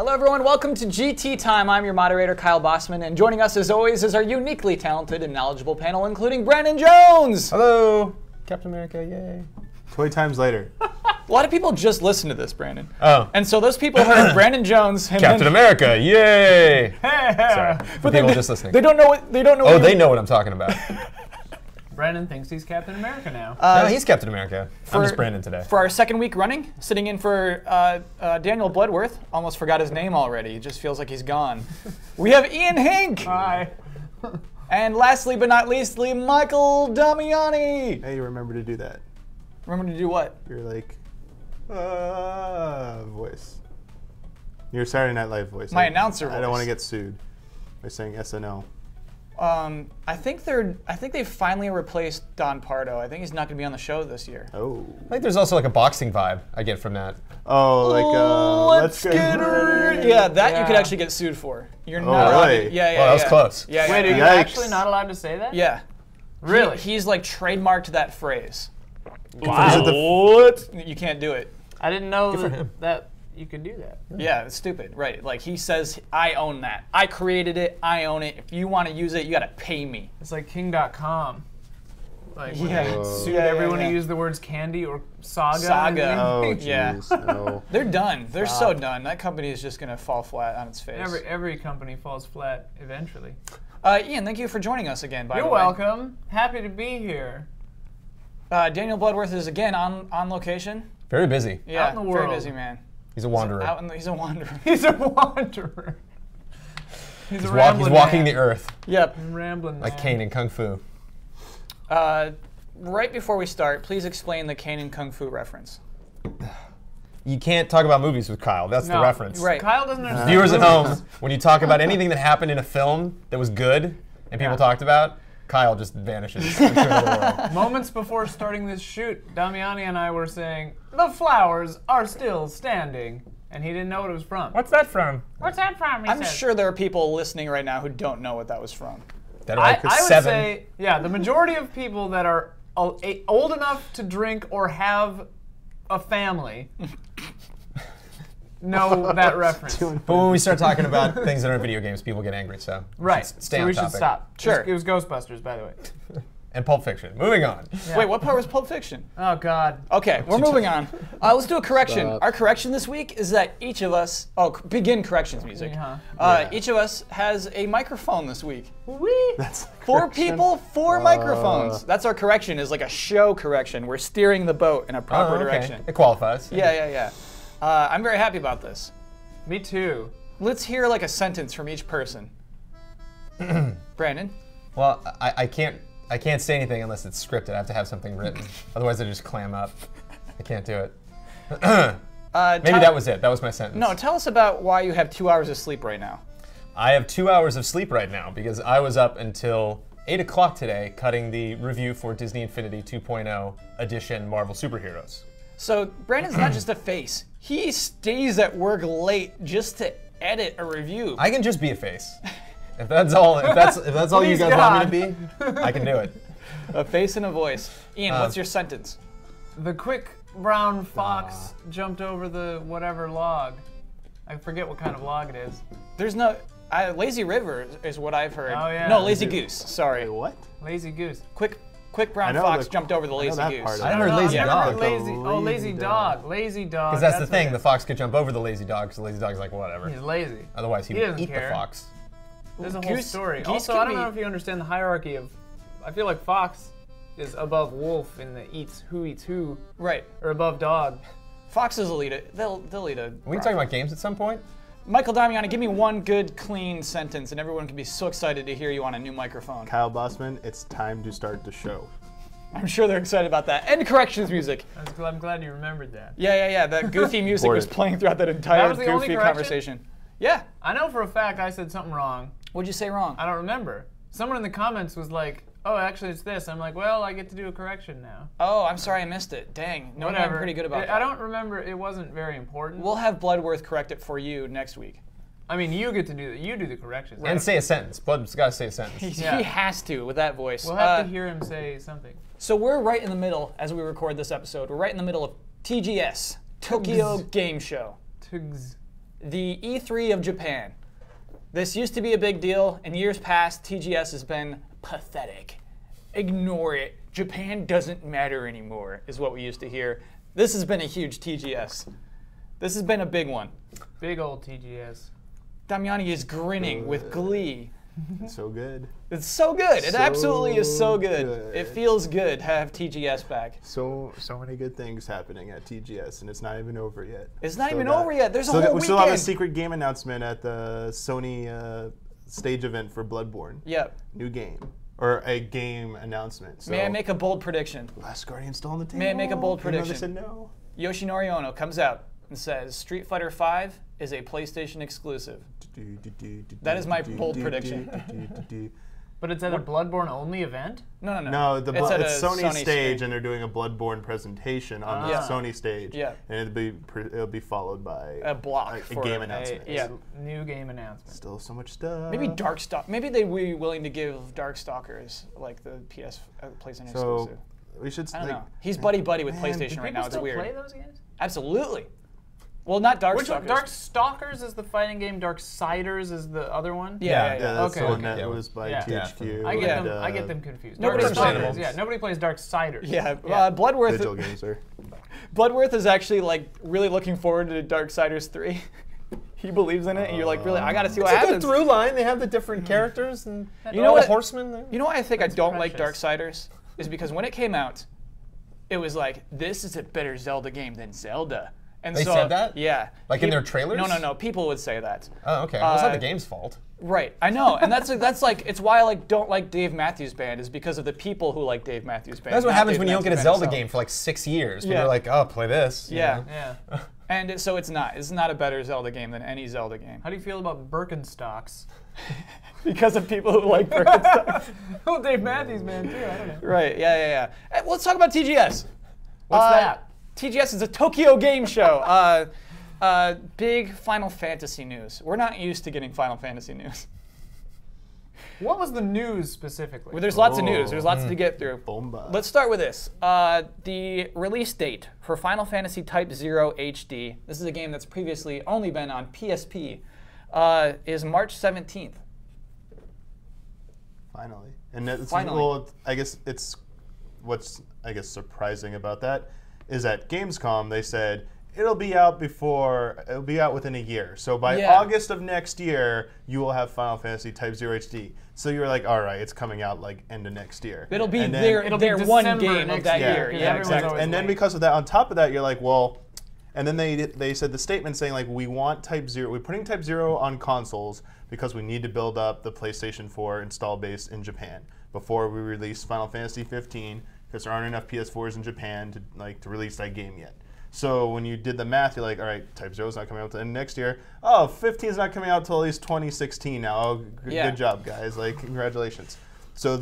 Hello everyone, welcome to GT Time. I'm your moderator, Kyle Bossman, and joining us as always is our uniquely talented and knowledgeable panel, including Brandon Jones! Hello! Captain America, yay. 20 times later. A lot of people just listen to this, Brandon. Oh. And so those people heard Brandon Jones. Captain America, yay! Sorry, for people just listening. They don't know what, they know what I'm talking about. Brandon thinks he's Captain America now. No, he's Captain America. I'm just Brandon today. For our second week running, sitting in for Daniel Bloodworth. Almost forgot his name already. It just feels like he's gone. We have Ian Hink. Hi. And lastly but not leastly, Michael Damiani. Hey, remember to do that. Remember to do what? Your voice. Your Saturday Night Live voice. My announcer voice. I don't want to get sued by saying SNL. I think they finally replaced Don Pardo. I think he's not going to be on the show this year. Oh. I think there's also like a boxing vibe I get from that. Oh, like let's get her. Yeah, that you could actually get sued for. You're not allowed to. Yeah, yeah, well, that was close. Yeah, yeah. Wait, are you actually not allowed to say that? Yeah. Really? He's like trademarked that phrase. Wow. What? You can't do it. I didn't know Good for him. that you could do that. Yeah, it's stupid, right? Like he says, I own that. I created it. I own it. If you want to use it, you got to pay me. It's like King.com. Like when Yeah. they sued Yeah, everyone yeah. who used the words candy or saga. Saga. Oh, Yeah. jeez. No. They're done. They're so done. That company is just going to fall flat on its face. Every company falls flat eventually. Ian, thank you for joining us again, by the way. You're welcome. Happy to be here. Daniel Bloodworth is again on location. Very busy. Yeah, Out in the world. very busy man. He's a wanderer. He's a wanderer. He's a wanderer. He's a He's rambling walking man. the earth Yep. Rambling like man. Kane in Kung Fu. Right before we start, please explain the Kane and Kung Fu reference. You can't talk about movies with Kyle. That's the No. reference. Right. Kyle doesn't understand. Viewers at home, when you talk about anything that happened in a film that was good and people talked about, Kyle just vanishes into the world. Moments before starting this shoot, Damiani and I were saying, the flowers are still standing. And he didn't know what it was from. What's that from? What's that from? I'm sure there are people listening right now who don't know what that was from. That are like I would 7. say, yeah, the majority of people that are old enough to drink or have a family know that reference. But when we start talking about things that aren't video games, people get angry, so Right, stay so on we topic. should stop. Sure. It was Ghostbusters, by the way. And Pulp Fiction. Moving on. Yeah. Wait, what part was Pulp Fiction? Oh, God. Okay, we're moving on. Let's do a correction. Stop. Our correction this week is that each of us, begin corrections music. Each of us has a microphone this week. Wee. That's 4 people, 4 microphones. That's our correction, is like a show correction. We're steering the boat in a proper direction. It qualifies. Yeah, yeah, yeah. I'm very happy about this. Me too. Let's hear like a sentence from each person. Brandon? Well, I can't say anything unless it's scripted. I have to have something written. Otherwise, I just clam up. I can't do it. Maybe that was it. That was my sentence. No, tell us about why you have 2 hours of sleep right now. I have 2 hours of sleep right now because I was up until 8 o'clock today cutting the review for Disney Infinity 2.0 edition Marvel Superheroes. So Brandon's not just a face. He stays at work late just to edit a review. I can just be a face. If that's all, if that's all you guys want me to be, I can do it. A face and a voice. Ian, what's your sentence? The quick brown fox jumped over the whatever log. I forget what kind of log it is. There's no... lazy river is what I've heard. Oh, yeah. No, lazy goose. Sorry. What? Lazy goose. Quick brown fox jumped over the lazy that goose. part of I it. heard lazy I've dog. heard lazy dog. Lazy dog. Because that's the thing. what The fox could jump over the lazy dog, because the lazy dog's like, whatever. He's lazy. Otherwise, he He would doesn't eat care. the fox. There's a whole Goose- story. geese Also, can I don't be- know if you understand the hierarchy of. I feel like fox is above wolf in the eats who, Right. or above dog. Foxes will eat it. They'll eat a... We can talk about games at some point. Michael Damiani, give me one good, clean sentence, and everyone can be so excited to hear you on a new microphone. Kyle Bossman, it's time to start the show. I'm sure they're excited about that. And corrections music. I'm glad you remembered that. Yeah. That goofy music was Important. playing throughout that entire That was the only goofy correction? conversation. Yeah. I know for a fact I said something wrong. What'd you say wrong? I don't remember. Someone in the comments was like, "Oh, actually, it's this." I'm like, "Well, I get to do a correction now." Oh, I'm sorry I missed it. Dang. No, Whatever. I'm pretty good about that. I don't remember. It wasn't very important. We'll have Bloodworth correct it for you next week. I mean, you get to do that. You do the corrections. And say a sentence. Blood's got to say a sentence. Yeah. He has to with that voice. We'll have to hear him say something. So we're right in the middle, as we record this episode, we're right in the middle of TGS, Tokyo Game Show. Tugs. the E3 of Japan. This used to be a big deal. In years past, TGS has been pathetic. Ignore it. Japan doesn't matter anymore, is what we used to hear. This has been a huge TGS. This has been a big one. Big old TGS. Damiani is grinning with glee. It's so good. It's so good. It So absolutely is so good. good. It feels good to have TGS back. So many good things happening at TGS, and it's not even over yet. It's not Still even got- over yet. There's a still whole got- We still have a weekend. secret game announcement at the Sony stage event for Bloodborne. Yep. New game. Or a game announcement. So May I make a bold prediction? Last Guardian's still on the table. May I make a bold Even though prediction? They said no. Yoshinori Ono comes out and says Street Fighter V is a PlayStation exclusive. That is my bold prediction. But it's at a Bloodborne-only event? No. No, It's it's at a Sony Sony stage, stage. and they're doing a Bloodborne presentation on the Yeah. Sony stage. Yeah. And it'll be followed by A block a for game a- announcement. yeah. New game announcement. Still so much stuff. Maybe Darkstalk. Maybe they'd be willing to give Darkstalkers like the PlayStation So exclusive. we should. I don't like, know. He's buddy with man, PlayStation Do right people now. It's still weird. play those games? Absolutely. Well, not Darkstalkers. Which one? Darkstalkers is the fighting game. Darksiders is the other one. Yeah. Yeah, that's Okay, the one okay. that was by Yeah. THQ. I get and, them. I get them confused. Nobody's Darksiders. playing Yeah, nobody plays Darksiders. Yeah. Yeah. Digital games are. Bloodworth is actually like really looking forward to Darksiders 3. He believes in it, and you're like, really, I got to see what It's a good happens. through line. They have the different characters and You know what? the horsemen. You know why I think I don't like precious. Darksiders? Is because when it came out, it was like, this is a better Zelda game than Zelda. And They so, said that? Yeah. Like in their trailers? No. People would say that. Oh, okay. Well, it's not the game's fault. Right. I know, and that's like it's why I like don't like Dave Matthews Band is because of the people who like Dave Matthews Band. That's what not happens Dave when you don't get a Matthews Zelda Band game itself. for like 6 years. Yeah. People are like, oh, play this. you Yeah. know? Yeah. And so it's not. It's not a better Zelda game than any Zelda game How do you feel about Birkenstocks? because of people who like Birkenstock. Oh, Dave Matthews, man, too. I don't know. Right. Yeah. Hey, well, let's talk about TGS. What's that? TGS is a Tokyo game show. Big Final Fantasy news. We're not used to getting Final Fantasy news. What was the news specifically? Well, there's lots of news. There's lots to get through. Bomba. Let's start with this. The release date for Final Fantasy Type 0 HD, this is a game that's previously only been on PSP, is March 17th. Finally. And that's, Finally. well, I guess it's what's surprising about that is at Gamescom they said it'll be out within a year. So by Yeah. August of next year, you will have Final Fantasy Type 0 HD. So you're like, all right, it's coming out like end of next year. It'll be And then- their one December game of next that year, year. because Yeah, everyone's exactly. always And then late. because of that, on top of that, you're like, well, and then they said the statement saying like, we want Type 0, we're putting Type 0 on consoles because we need to build up the PlayStation 4 install base in Japan before we release Final Fantasy 15 because there aren't enough PS4s in Japan to release that game yet. So when you did the math, you're like, all right, Type 0 is not coming out until next year. Oh, 15 is not coming out until at least 2016 now. Oh, Yeah. good job, guys. Like, congratulations. So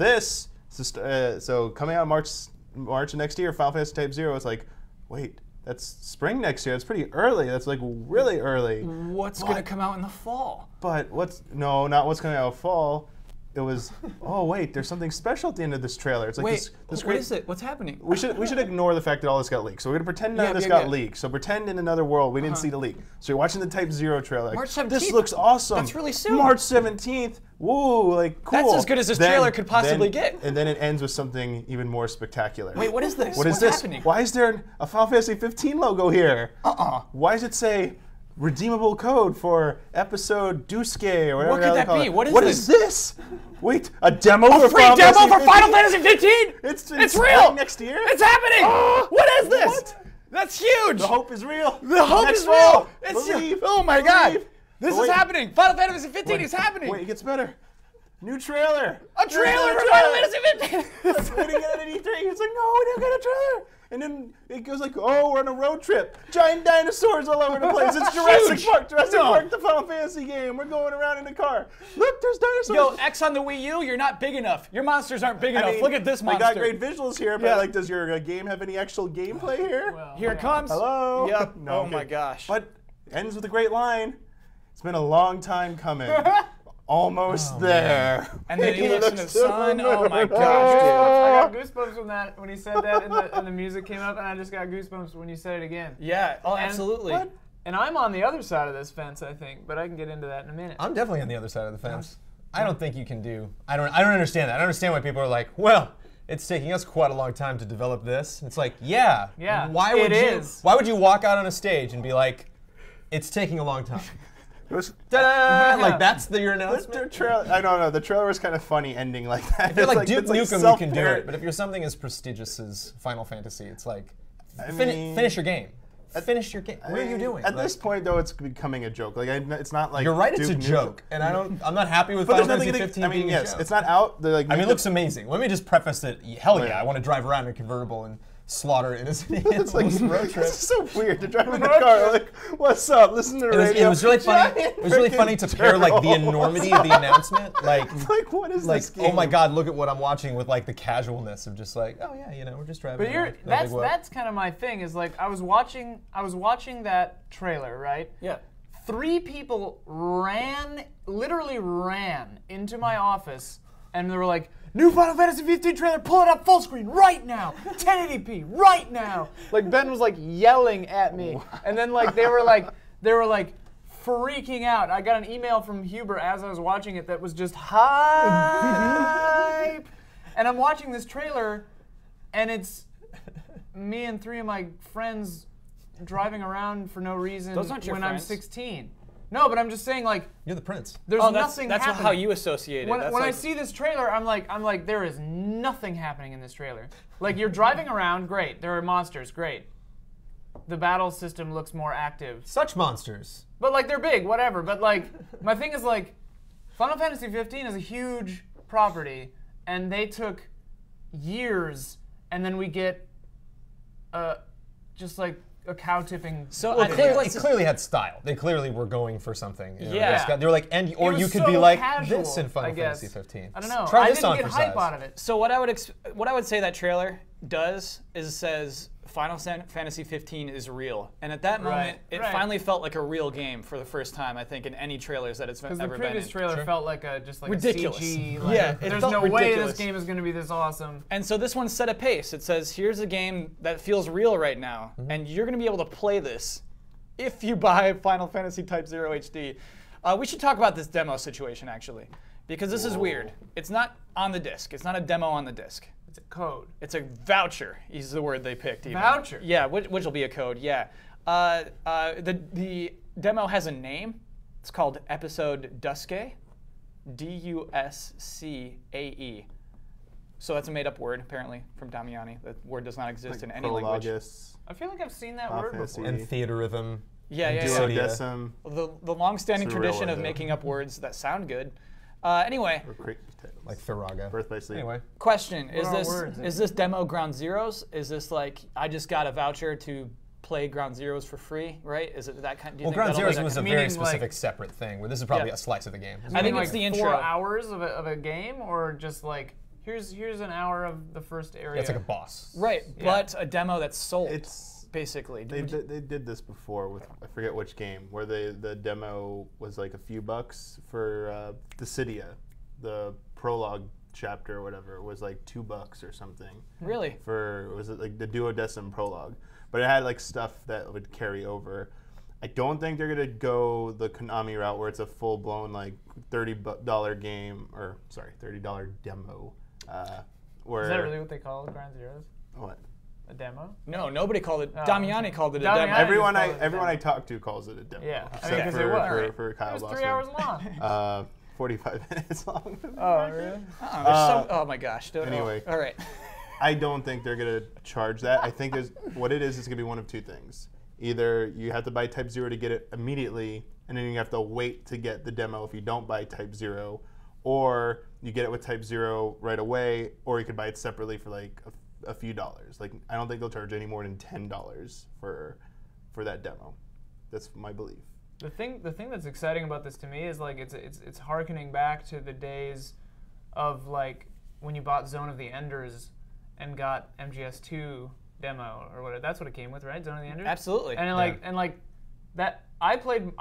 so coming out March of next year, Final Fantasy Type 0, it's like, wait, that's spring next year. That's pretty early. That's like really early. What's going to come out in the fall? But not what's coming out fall. It was, oh wait, there's something special at the end of this trailer. It's like Wait, this what great. is it? What's happening? We should ignore the fact that all this got leaked. So we're gonna pretend none of this got leaked. So pretend in another world we didn't see the leak. So you're watching the Type 0 trailer. Like, March 17th? This looks awesome. That's really soon. March 17th. Woo, like cool. That's as good as this trailer could possibly get. And then it ends with something even more spectacular. Wait, what is this? What is What's this? happening? Why is there a Final Fantasy 15 logo here? Why does it say redeemable code for episode Duske or whatever? What could the hell they that call be? it? What is What this? is this? Wait, a demo for Free Final demo Fantasy for 15? Final Fantasy 15? It's real. spring next year. It's happening! What is this? What? That's huge! The hope is real. The hope Next is fall. real! It's Believe. oh my god! Believe. This But is wait. happening! Final Fantasy 15 is happening! Wait, it gets better. New trailer. A trailer for Final Fantasy 15! We didn't get it at E3. It's like, no, we didn't get a trailer. And then it goes like, oh, we're on a road trip. Giant dinosaurs all over the place. It's Jurassic Park. Jurassic Park, the Final Fantasy game. We're going around in the car. Look, there's dinosaurs. Yo, X on the Wii U, you're not big enough. Your monsters aren't big enough. mean, Look at this monster. They got great visuals here, but Yeah. like, does your game have any actual gameplay here? Well, Here it yeah. comes. Hello? Yep. No, Oh I'm my kidding. gosh. But ends with a great line. It's been a long time coming. Almost there. And then he looks in the to sun. Oh my moon. gosh, dude. I got goosebumps when he said that and the music came up, and I just got goosebumps when you said it again. Yeah. Oh, absolutely. What? And I'm on the other side of this fence, I think, but I can get into that in a minute. I'm definitely on the other side of the fence. I don't think you can do. I don't understand that. I don't understand why people are like, well, it's taking us quite a long time to develop this. It's like, yeah. Why would you walk out on a stage and be like, it's taking a long time? Ta-da! Like that's your announcement. I don't know. The trailer was kind of funny ending like that. If you're like Duke Nukem, you can do it. But if you're something as prestigious as Final Fantasy, it's like, finish your game. Finish your game. What are you doing? At this point, though, it's becoming a joke. Like it's not like you're right. It's a joke, and I'm not happy with Final Fantasy 15 being a joke. It's not out. Like, it looks amazing. Let me just preface it. Hell yeah, I want to drive around in a convertible and slaughter innocent It's like road trip. It's so weird to drive in the car. Like, what's up? Listen to the radio. It was really funny. It was really funny to pair like the enormity of the announcement, like what is this game? Oh my God, look at what I'm watching, with like the casualness of just like, oh yeah, we're just driving. But that's kind of my thing. Is like I was watching that trailer, right? Yeah. 3 people literally ran into my office, and they were like, new Final Fantasy 15 trailer, pull it up full screen right now, 1080p right now. Like Ben was like yelling at me, and then like they were like freaking out. I got an email from Huber as I was watching it that was just hype, and I'm watching this trailer, and it's me and 3 of my friends driving around for no reason Those aren't your when friends. I'm 16. No, but I'm just saying, like, you're the prince. There's nothing that's happening. how you associate it. When I see this trailer, I'm like, there is nothing happening in this trailer. Like, you're driving around, great. There are monsters, great. The battle system looks more active. Such monsters. But, like, they're big, whatever. But, like, my thing is, like, Final Fantasy 15 is a huge property, and they took years, and then we get, just, like, a cow tipping. So it clearly had style. They clearly were going for something. Yeah. They were like, or you could be like casual, this in Final Fantasy 15. I don't know. Try I this didn't on get for hype size. out of it. So what I would say that trailer does is it says Final Fantasy 15 is real, and at that moment, it finally felt like a real game for the first time, I think, in any trailers that it's ever been in. Because the previous trailer felt like just like ridiculous. a CG. Like, there's no way this game is going to be this awesome. And so this one set a pace. It says, here's a game that feels real right now, and you're going to be able to play this if you buy Final Fantasy Type 0 HD. We should talk about this demo situation, actually, because this is weird. It's not on the disc. It's not a demo on the disc. It's a code. It's a voucher, is the word they picked. Even. Voucher? Yeah, which will be a code, yeah. The demo has a name. It's called Episode Duscae, D-U-S-C-A-E. So that's a made-up word, apparently, from Damiani. That word does not exist in any language. I feel like I've seen that word before. And theaterism. Yeah. Duodecim. The long-standing tradition of making up words that sound good. Anyway. Like Firaga. Birth by Sleep. Anyway. Question, is this demo Ground Zeroes? Is this like, I just got a voucher to play Ground Zeroes for free, right? Is it that kind? Do you Well, think Ground Zeroes was a very meaning, specific like, separate thing, where this is probably a slice of the game. I think like it's the intro. 4 hours of a game, or just like, here's an hour of the first area. Yeah, it's like a boss. Right, but a demo that's sold. It's basically. They did this before with, I forget which game, where the demo was like a few bucks for Dissidia. The prologue chapter or whatever was like $2 or something. Really? Was it like the Duodecim prologue? But it had like stuff that would carry over. I don't think they're gonna go the Konami route where it's a full-blown like $30 game, or sorry, $30 demo. Where Is that really what they call it, Ground Zeroes? What? A demo? No, nobody called it. Oh, Damiani called it a Damiani. demo. Everyone just called it a I demo. talk to calls it a demo. Yeah, except because it was. for Kyle It was Bossman. 3 hours long. 45 minutes long. Oh, really? Oh my gosh. Anyway. All right. I don't think they're gonna charge that. I think what it is gonna be one of two things. Either you have to buy Type 0 to get it immediately, and then you have to wait to get the demo if you don't buy Type 0, or you get it with Type 0 right away, or you could buy it separately for like a few dollars. Like, I don't think they'll charge any more than $10 for that demo. That's my belief. The thing that's exciting about this to me is like it's harkening back to the days of like when you bought Zone of the Enders and got MGS2 demo or whatever. That's what it came with, right? Zone of the Enders. Absolutely. And like that I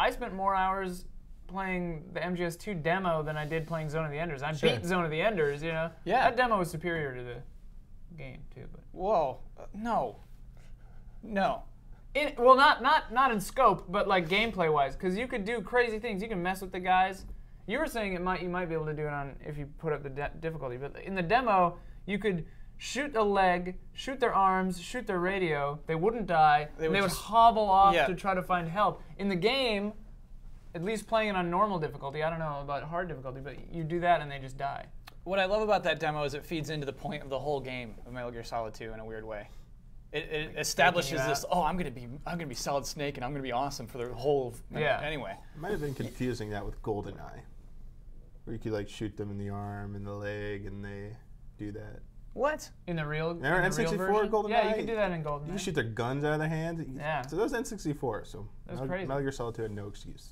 spent more hours playing the MGS2 demo than I did playing Zone of the Enders. I beat Zone of the Enders, you know. Yeah. That demo was superior to the game too, but Whoa. No. Well, not in scope, but like gameplay wise, because you could do crazy things. You can mess with the guys. You were saying you might be able to do it on if you put up the difficulty, but in the demo you could shoot a leg, shoot their arms, shoot their radio. They wouldn't die. They would hobble off to try to find help. In the game, at least playing it on normal difficulty, I don't know about hard difficulty, but you do that and they just die. What I love about that demo is it feeds into the point of the whole game of Metal Gear Solid 2 in a weird way. It establishes this. Oh, I'm gonna be Solid Snake and I'm gonna be awesome for the whole. Anyway, it might have been confusing that with GoldenEye, where you could like shoot them in the arm and the leg, and they do that. What? In the real? Remember N64 GoldenEye? Yeah, you can do that in GoldenEye. You can shoot their guns out of their hands. Yeah. So that was N64. So that was crazy. Metal Gear Solid 2 had no excuse.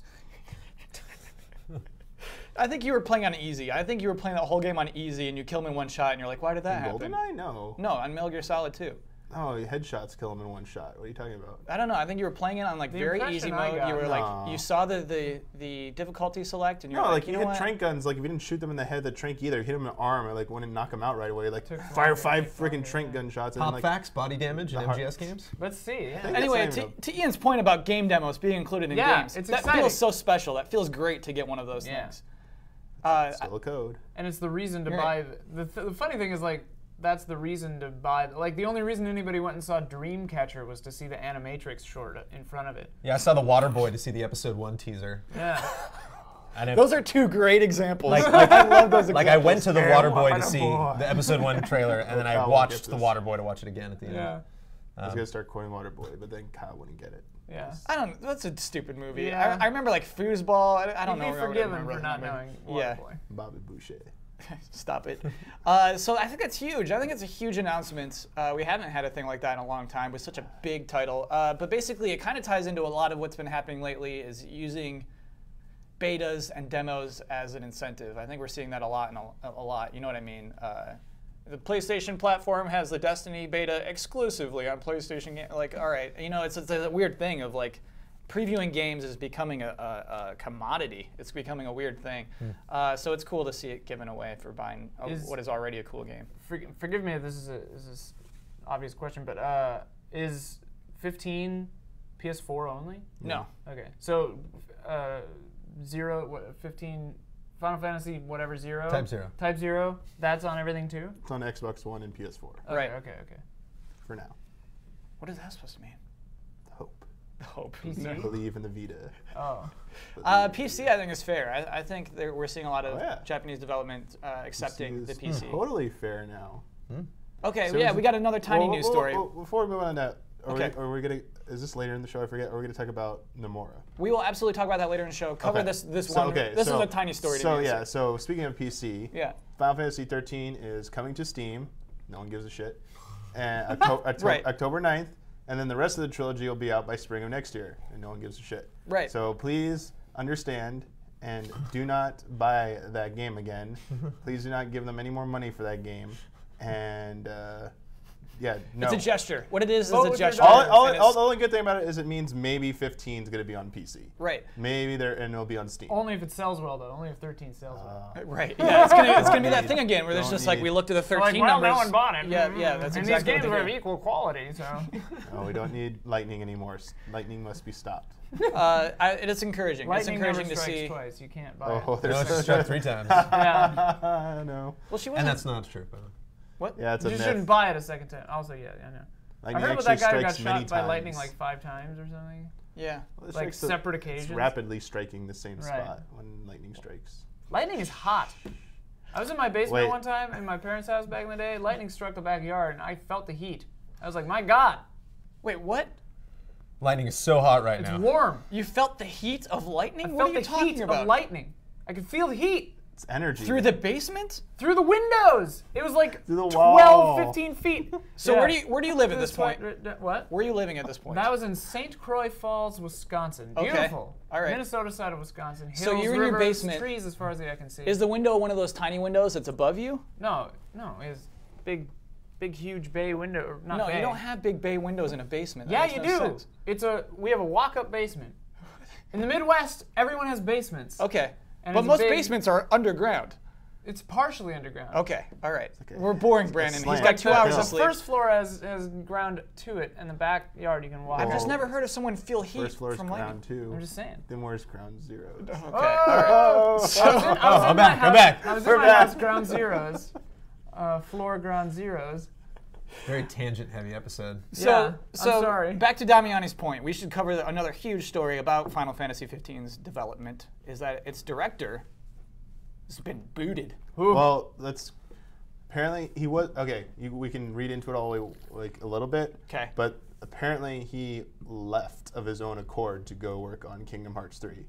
I think you were playing on easy. I think you were playing that whole game on easy, and you kill him in one shot, and you're like, why did that happen? GoldenEye? No. No, on Metal Gear Solid 2. Oh, headshots kill him in one shot. What are you talking about? I don't know. I think you were playing it on like very easy mode. You were like, you saw the difficulty select, and you're like, you hit trank guns. Like if you didn't shoot them in the head, the trank either. Hit them in the arm, or like wouldn't knock them out right away. Like fire 5 freaking trank gun shots. Pop facts, body damage in MGS games. Let's see. Yeah. Anyway, to Ian's point about game demos being included in games, that feels so special. That feels great to get one of those things. Still a code. And it's the reason to buy. The funny thing is like. That's the reason to buy. Like the only reason anybody went and saw Dreamcatcher was to see the Animatrix short in front of it. Yeah, I saw the Waterboy to see the episode 1 teaser. Yeah. Those are two great examples. I love those examples. Like I went to the Waterboy to see the episode 1 trailer, and then I watched the Waterboy to watch it again at the end. Yeah. I was gonna start quoting Waterboy, but then Kyle wouldn't get it. Yeah. That's a stupid movie. Yeah. I remember like Foosball. I don't know. You'd be forgiven for not knowing Waterboy. Bobby Boucher. Stop it. So I think that's huge. I think it's a huge announcement. We haven't had a thing like that in a long time with such a big title. But basically, it kind of ties into a lot of what's been happening lately is using betas and demos as an incentive. I think we're seeing that a lot. You know what I mean? The PlayStation platform has the Destiny beta exclusively on PlayStation. Like, all right, you know, it's a weird thing of like, previewing games is becoming a commodity. It's becoming a weird thing. So it's cool to see it given away for buying what is already a cool game. Forgive me if this is an obvious question, but is 15 PS4 only? No. Okay. So 15 Final Fantasy whatever 0? Type 0. That's on everything too? It's on Xbox One and PS4. Okay, right. Okay. For now. What is that supposed to mean? Hope. PC? Believe in the Vita. Oh. PC, I think, is fair. I think we're seeing a lot of Japanese development accepting the PC. Totally fair now. Okay, so we got another tiny news story. Before we move on to that, are we gonna? Is this later in the show? I forget. Are we gonna talk about Nomura? We will absolutely talk about that later in the show. Cover this one. This is a tiny story. So speaking of PC, Final Fantasy 13 is coming to Steam. No one gives a shit. And October 9th. And then the rest of the trilogy will be out by spring of next year, and no one gives a shit. Right. So please understand and do not buy that game again. Please do not give them any more money for that game. And no. It's a gesture. What it is a gesture. The only good thing about it is it means maybe 15 is going to be on PC. Right. Maybe and it'll be on Steam. Only if it sells well, though. Only if 13 sells well. Right. Yeah. It's gonna be that thing again where there's just like we looked at the 13 numbers. No one bought it. Yeah. That's and exactly. And these games are of equal quality, so. No, we don't need Lightning anymore. Lightning must be stopped. It's encouraging. Lightning it's encouraging never strikes to see. Twice. You can't buy it. No, it's struck 3 times. Yeah. No. Well, she wasn't. And that's not true, by the way. What? Yeah, it's a You myth. shouldn't buy it a second time. Also, yeah, I know. Lightning I heard about that guy who got strikes many shot by lightning times. like 5 times or something. Yeah. Well, Like separate occasions. It's rapidly striking the same spot when lightning strikes. Lightning is hot. I was in my basement one time in my parents' house back in the day. Lightning struck the backyard, and I felt the heat. I was like, my God. Wait, what? Lightning is so hot right now. It's warm. You felt the heat of lightning? I What are you felt the talking heat about? of lightning. I could feel the heat. It's energy. Through the basement? Through the windows. It was like Through the 12, wall. 15 feet. So where do you live at this point? What? Where are you living at this point? That was in St. Croix Falls, Wisconsin. Beautiful. All right. Minnesota side of Wisconsin. Hills, So you're in rivers, your basement. trees as far as the eye can see. Is the window one of those tiny windows that's above you? No, it's big, huge bay window. Or not No, bay. you don't have big bay windows in a basement. That Yeah, makes you no do. sense. We have a walk-up basement. In the Midwest, everyone has basements. Okay. And But it's most big- basements are underground. It's partially underground. Okay, all right. Okay. We're boring Brandon. He's slant. got 2 hours The of sleep. first floor has ground to it, and the backyard you can walk. I've just Well, never heard of someone feel heat First floor is from ground lightning. 2. I'm just saying. Then where's ground 0? Okay, all right. So, I'm back. I'm back. I was We're in my back. house, ground zeros. Floor ground zeros. Very tangent-heavy episode. Yeah, so I'm sorry. back to Damiani's point. We should cover another huge story about Final Fantasy XV's development. Is that its director has been booted. Well, that's apparently he was okay. We can read into it all the way like a little bit. Okay. But apparently he left of his own accord to go work on Kingdom Hearts 3.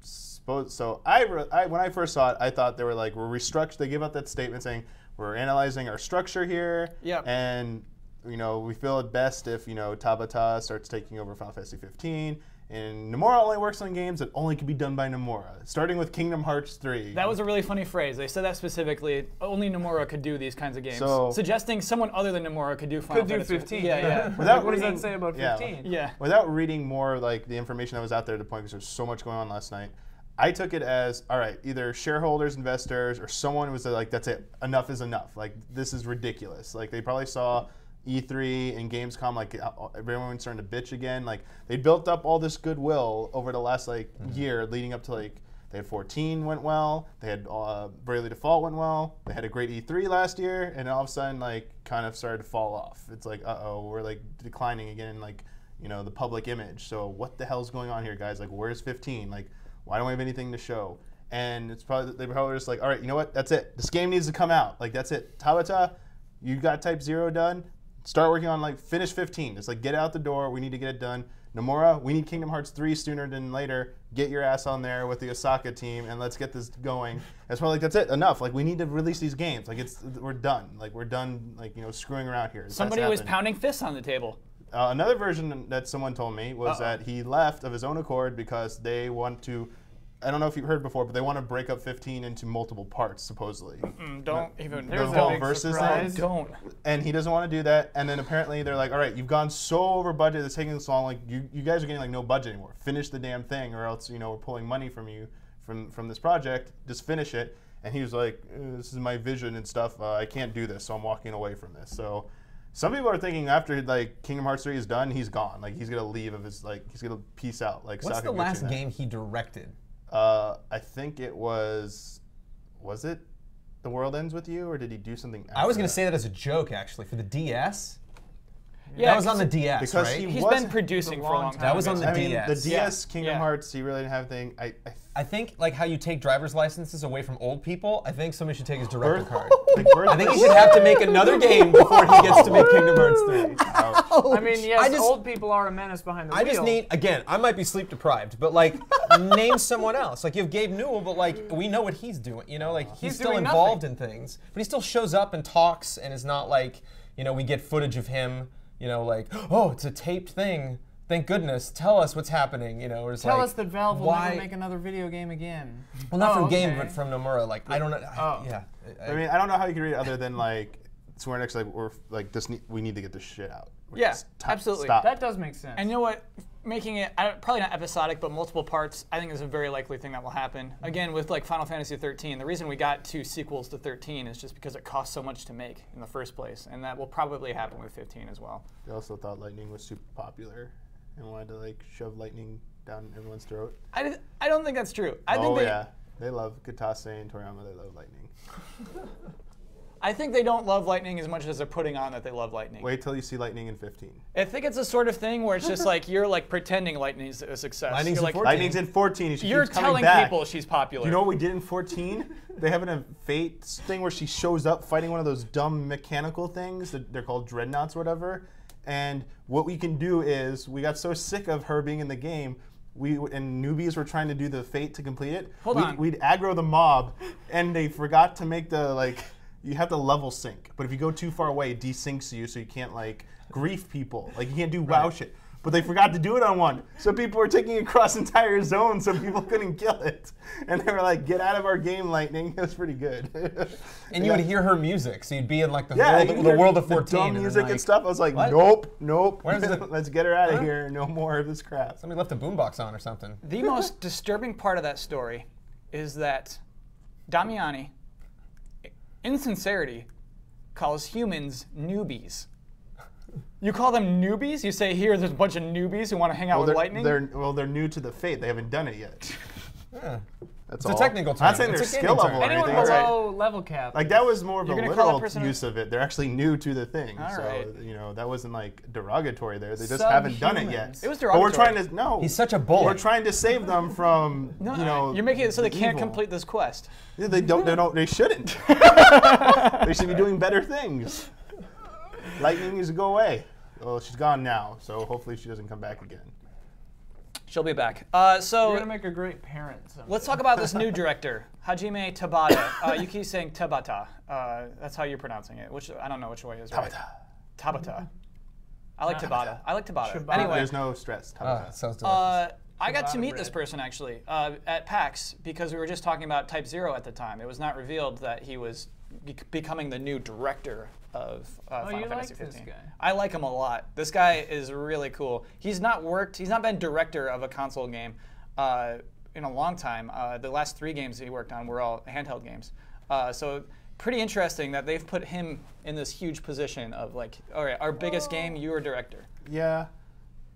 So when I first saw it, I thought they were like, we're restructured. They give out that statement saying we're analyzing our structure here. Yep. And we feel it best if Tabata starts taking over Final Fantasy 15. And Nomura only works on games that only can be done by Nomura, starting with Kingdom Hearts 3. That was a really funny phrase. They said that specifically. Only Nomura could do these kinds of games. So- suggesting someone other than Nomura could do Final Could do Fantasy 15. Yeah, yeah. Without What does that reading- say about yeah. 15? Yeah. Without reading more like the information that was out there at the point, because there's so much going on last night, I took it as, all right, either shareholders, investors, or someone was like, that's it, enough is enough. Like, this is ridiculous. Like, they probably saw E3 and Gamescom, like, everyone starting to bitch again. Like, they built up all this goodwill over the last, year leading up to, they had 14 went well, they had Bravely Default went well, they had a great E3 last year, and all of a sudden, kind of started to fall off. It's like, uh-oh, we're, declining again in, the public image. So what the hell's going on here, guys? Like, where's 15? Like, why don't we have anything to show? And it's probably they probably just like, all right, you know what? That's it. This game needs to come out. Like, that's it. Tabata, you got Type 0 done. Start working on finish 15. Just get it out the door. We need to get it done. Nomura, we need Kingdom Hearts 3 sooner than later. Get your ass on there with the Osaka team and let's get this going. It's probably that's it. Enough. We need to release these games. We're done. We're done. Screwing around here. Somebody was pounding fists on the table. Another version that someone told me was that he left of his own accord because they want to, I don't know if you've heard before, but they want to break up 15 into multiple parts, supposedly. Don't even. The There's whole a big versus surprise. thing. Don't. And he doesn't want to do that. And then apparently they're like, all right, you've gone so over budget, it's taking this long, you guys are getting no budget anymore. Finish the damn thing or else, we're pulling money from you from this project. Just finish it. And he was like, this is my vision and stuff. I can't do this, so I'm walking away from this. So some people are thinking after Kingdom Hearts 3 is done, he's gone. He's gonna leave of his he's gonna peace out. What's the last game he directed? I think it was it The World Ends With You, or did he do something after I was going that? to say that as a joke, actually, for the DS. Yeah, That was on the DS, because right? he He's wasn't- been producing for a long time. That was on the I mean, DS. the DS Kingdom Yeah. Hearts, he really didn't have anything. I think how you take driver's licenses away from old people, I think somebody should take his director Birth- card. Birth- I think he should have to make another game before he gets to make Kingdom Hearts 3. I mean, yes, I just- old people are a menace behind the I wheel. just need, again, I might be sleep deprived, but name someone else. You have Gabe Newell, but we know what he's doing. He's He's still doing involved in things, but he still shows up and talks and is not we get footage of him, oh, it's a taped thing. Thank goodness. Tell us what's happening. Tell us that Valve will why- never make another video game again. Well, not from Game, okay. but from Nomura. I don't know. Yeah. I mean, I don't know how you can read it other than Square Enix we're we need to get this shit out. Yeah, Just absolutely. Stop. That does make sense. And you know what? Making it probably not episodic, but multiple parts, I think is a very likely thing that will happen. Again, with Final Fantasy 13, the reason we got 2 sequels to 13 is just because it cost so much to make in the first place, and that will probably happen with 15 as well. They also thought Lightning was super popular and wanted to shove Lightning down everyone's throat. I don't think that's true. I think they love Katase and Toriyama. They love Lightning. I think they don't love Lightning as much as they're putting on that they love Lightning. Wait till you see Lightning in 15. I think it's a sort of thing where it's just you're pretending Lightning's a success. Lightning's you're in 14. Lightning's in 14. And she You're keeps coming telling back. people she's popular. You know what we did in 14? They have a Fate thing where she shows up fighting one of those dumb mechanical things. They're called dreadnoughts or whatever. And what we can do is, we got so sick of her being in the game, and newbies were trying to do the Fate to complete it. Hold on. We'd aggro the mob, and they forgot to make the, you have to level sync. But if you go too far away, it desyncs you, so you can't, grief people. You can't do WoW shit. But they forgot to do it on one. So people were taking it across entire zones so people couldn't kill it. And they were like, get out of our game, Lightning. It was pretty good. And you would hear her music, so you'd be in you the world of 14. The dumb music and stuff. I was like, what? nope. Where's the- Let's get her out of here. No more of this crap. Somebody left a boombox on or something. The most disturbing part of that story is that Damiani, in sincerity, calls humans newbies. You call them newbies? You say, here, there's a bunch of newbies who want to hang out with lightning? They're new to the fate. They haven't done it yet. Yeah. That's It's all. a technical term. I'm not saying It's their a gaming skill term. level or Anyone anything. below level cap. Like that was more of a You're gonna call that literal person use of it. They're actually new to the thing. All so right. you know that wasn't like derogatory there. They just haven't done it yet. Subhumans. It was But we're derogatory. trying to no. He's such a bully. We're trying to save them from No, you know. you're making it so they can't evil. complete this quest. Yeah, they don't. They don't. They shouldn't. They should be doing better things. Lightning needs to go away. Well, she's gone now, so hopefully she doesn't come back again. She'll be back. You're So gonna make a great parent. Someday. let's talk about this new director, Hajime Tabata. You keep saying Tabata. That's how you're pronouncing it. Which I don't know which way is right. Tabata. I like Tabata. I like Tabata. Tabata. Anyway, There's no stress. Sounds delicious. I got to Tabata meet this bread. person actually at PAX because we were just talking about Type 0 at the time. It was not revealed that he was becoming the new director of Final you Fantasy like 15. this guy. I like him a lot. This guy is really cool. He's not been director of a console game in a long time. The last 3 games he worked on were all handheld games. So pretty interesting that they've put him in this huge position of like, all right, our biggest game, you are director. Yeah,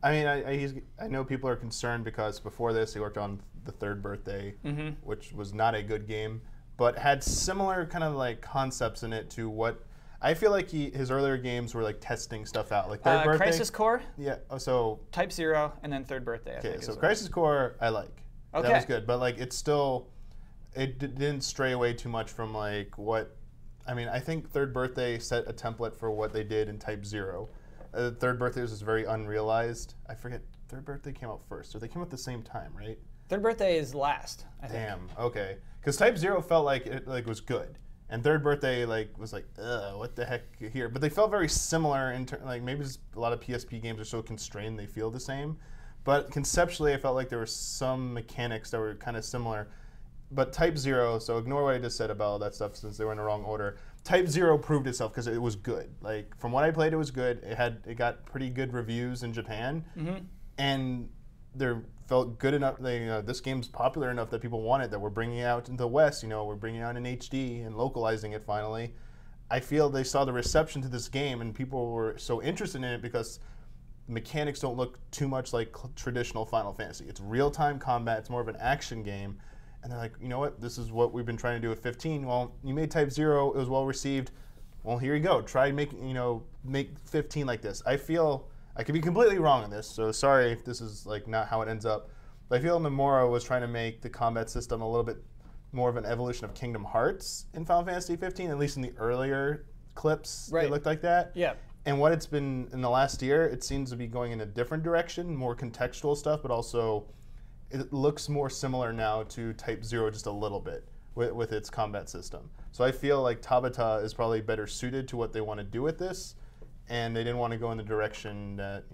I mean, I know people are concerned because before this he worked on the Third Birthday, which was not a good game, but had similar kind of like concepts in it to what I feel like his earlier games were like testing stuff out, like Third Birthday. Crisis Core, Yeah. So Type 0, and then Third Birthday. I okay, think so is what- Crisis Core I like. Okay. That was good, but like it's still didn't stray away too much from like what. I mean, I think Third Birthday set a template for what they did in Type 0. Third Birthday was very unrealized. I forget. Third Birthday came out first, so they came out at the same time, right? Third Birthday is last, I think. Damn. Okay. Because Type 0 felt like it was good, and Third Birthday was like, ugh, what the heck here? But they felt very similar in like maybe just a lot of PSP games are so constrained they feel the same, but conceptually I felt like there were some mechanics that were kind of similar. But Type 0, so ignore what I just said about all that stuff since they were in the wrong order. Type 0 proved itself because it was good. Like from what I played, it was good. It got pretty good reviews in Japan, and there felt good enough. This game's popular enough that people want it. That we're bringing it out in the West. We're bringing it out in HD and localizing it finally. I feel they saw the reception to this game, and people were so interested in it because mechanics don't look too much like traditional Final Fantasy. It's real-time combat. It's more of an action game. And they're like, you know what? This is what we've been trying to do with 15. Well, you made Type 0. It was well received. Well, here you go. Try make 15 like this. I feel I could be completely wrong on this. So sorry if this is like not how it ends up. But I feel Nomura was trying to make the combat system a little bit more of an evolution of Kingdom Hearts in Final Fantasy 15. At least in the earlier clips, Right. It looked like that. Yeah. And what it's been in the last year, it seems to be going in a different direction, more contextual stuff, but also it looks more similar now to Type 0 just a little bit with its combat system. So I feel like Tabata is probably better suited to what they want to do with this, and they didn't want to go in the direction that,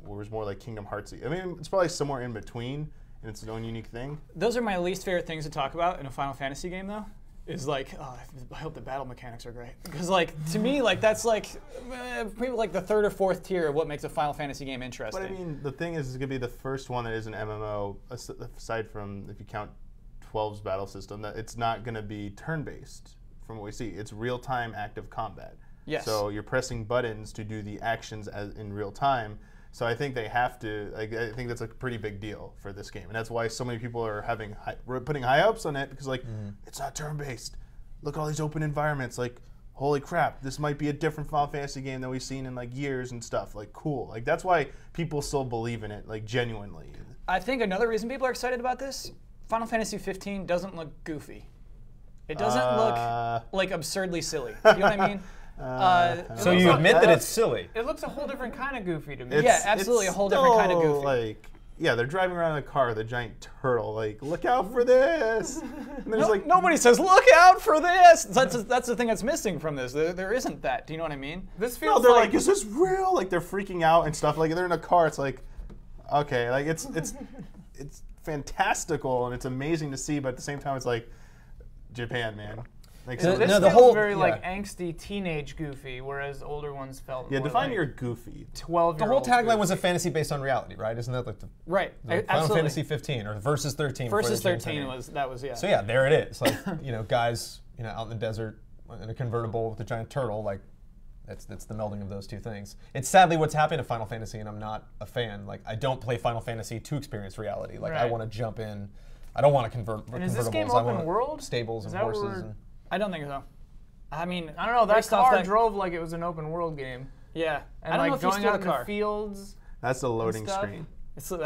was more like Kingdom Heartsy. I mean, it's probably somewhere in between, and it's its own unique thing. Those are my least favorite things to talk about in a Final Fantasy game, though. Is like, I hope the battle mechanics are great. Because, like, to me, like, that's like, maybe like the 3rd or 4th tier of what makes a Final Fantasy game interesting. But I mean, the thing is, it's going to be the first one that is an MMO, aside from if you count 12's battle system, that it's not going to be turn-based from what we see. It's real-time active combat. Yes. So you're pressing buttons to do the actions in real time. So I think they have to. I think that's a pretty big deal for this game, and that's why so many people are putting high hopes on it because it's not turn-based. Look at all these open environments. Like, holy crap, this might be a different Final Fantasy game that we've seen in like years and stuff. Like, cool. Like that's why people still believe in it, like genuinely. I think another reason people are excited about this, Final Fantasy 15 doesn't look goofy. It doesn't look like absurdly silly. You know what I mean? So you admit that it's silly. It looks a whole different kind of goofy to me. Yeah, absolutely, it's a whole different kind of still, goofy. Like, yeah, they're driving around in a car with a giant turtle. Like, look out for this! And there's like Nobody says, look out for this! That's the thing that's missing from this. There isn't that. Do you know what I mean? This no, feels they're like, is this real? Like they're freaking out and stuff. Like they're in a car. It's like, okay, like it's fantastical and it's amazing to see, but at the same time, it's like Japan, man. Like, So this feels very like angsty teenage Goofy, whereas older ones felt more define like your Goofy. 12-year-old. The whole tagline Goofy. was a fantasy based on reality, right? Isn't that like the Final Fantasy 15 or Versus 13? Versus 13 was yeah. So yeah, there it is. Like guys out in the desert in a convertible with a giant turtle. Like that's the melding of those two things. It's sadly what's happened to Final Fantasy, and I'm not a fan. Like I don't play Final Fantasy to experience reality. Like I want to jump in. I don't want to convert convertibles. Is this game open world? Stables and horses. I don't think so. I mean, I don't know. That car drove like it was an open world game. Yeah, and I don't know if going you out in the fields. That's the loading screen. That's a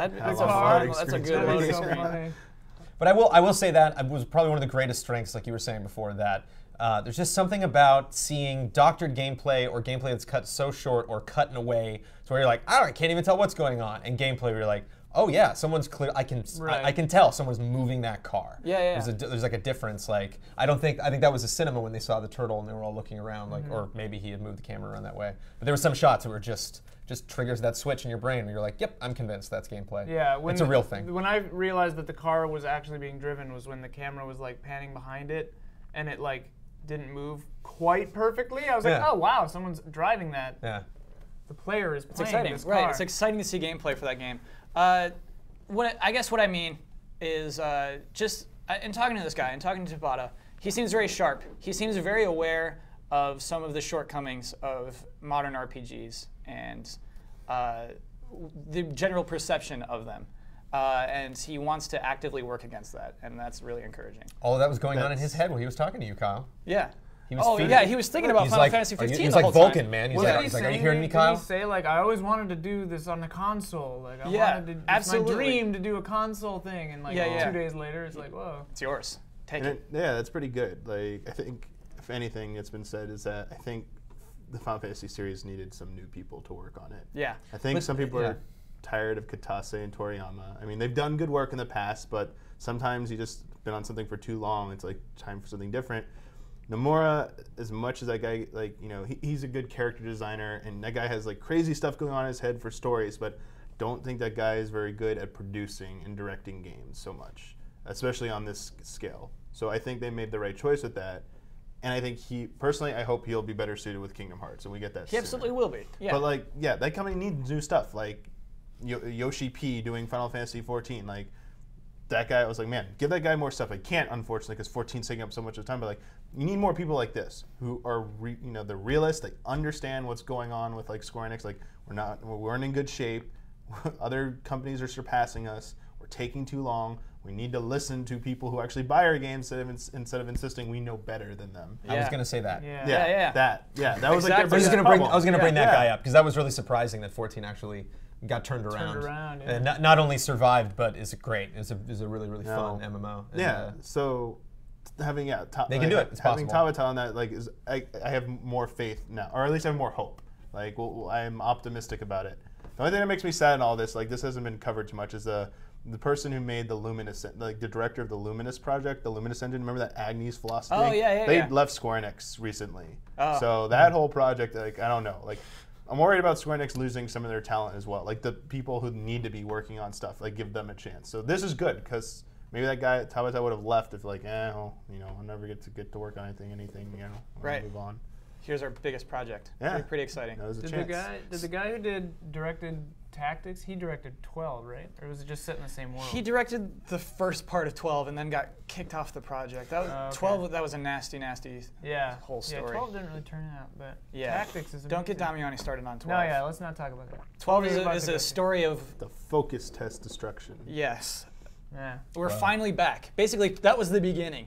good loading screen. But I will say that it was probably one of the greatest strengths, like you were saying before, that there's just something about seeing doctored gameplay or gameplay that's cut so short or cut in a way to where you're like, I can't even tell what's going on, and gameplay where you're like, oh yeah, someone's clear. I can tell someone's moving that car. Yeah. There's like a difference. Like I think that was a cinema when they saw the turtle and they were all looking around, like, or maybe he had moved the camera around that way. But there were some shots that were just triggers that switch in your brain where you're like, yep, I'm convinced that's gameplay. Yeah, it's a real thing. When I realized that the car was actually being driven was when the camera was like panning behind it, and it like didn't move quite perfectly. I was like, oh wow, someone's driving that. Yeah. The player is playing it's exciting, this car. right? It's exciting to see gameplay for that game. I guess what I mean is in talking to this guy and talking to Tabata, he seems very sharp. He seems very aware of some of the shortcomings of modern RPGs and the general perception of them. And he wants to actively work against that, and that's really encouraging. All of that was going on in his head while he was talking to you, Kyle. Yeah. He was thinking about Final Fantasy 15 He's the like whole Vulcan, time. man. He's like, are you hearing me, Kyle? Did he say, like, I always wanted to do this on the console. Like, it's my dream to do a console thing. And, like, 2 days later, it's like, whoa. It's yours. Take it. Yeah, that's pretty good. Like, I think, if anything that's been said is that I think the Final Fantasy series needed some new people to work on it. Yeah. I think some people are tired of Katase and Toriyama. I mean, they've done good work in the past, but sometimes you just been on something for too long. It's like time for something different. Nomura, as much as that guy, like, he's a good character designer, and that guy has like crazy stuff going on in his head for stories, but don't think that guy is very good at producing and directing games so much, especially on this scale. So I think they made the right choice with that, and I think I hope he'll be better suited with Kingdom Hearts, and we get that He absolutely will be, yeah. But that company needs new stuff, like Yoshi P doing Final Fantasy 14, like, that guy, I was like, man, give that guy more stuff. I can't, unfortunately, because 14's taking up so much of time. But like, you need more people like this who are, they're realists. They understand what's going on with like Square Enix. Like, we weren't in good shape. Other companies are surpassing us. We're taking too long. We need to listen to people who actually buy our games instead of insisting we know better than them. Yeah. I was gonna say that. Yeah. That was like their biggest problem. I was gonna bring that guy up because that was really surprising that 14 actually got turned around and not only survived but is great. Is a really fun MMO. And, so having they can do it. It's having possible. Tabata on that, like, I have more faith now, or at least I have more hope. Like, I'm optimistic about it. The only thing that makes me sad in all this, like, this hasn't been covered too much, is the person who made the Luminous, like the director of the Luminous project, the Luminous engine. Remember that Agnes philosophy? Oh yeah. They left Square Enix recently. Oh. So that whole project, like, I don't know, like, I'm worried about Square Enix losing some of their talent as well. Like, the people who need to be working on stuff, like, give them a chance. So this is good, because maybe that guy Tabata would have left if, like, I'll never get to work on anything, right. Move on. Here's our biggest project. Yeah. Pretty exciting. That was a chance. Did the guy who directed Tactics, he directed 12, right? Or was it just set in the same world? He directed the first part of 12 and then got kicked off the project. That was 12. That was a nasty whole story. Yeah, 12 didn't really turn out, but Tactics is amazing. Don't get Damiani started on 12. No, yeah, let's not talk about that. 12 is a story of the focus test destruction. Yes. Yeah. We're finally back. Basically, that was the beginning.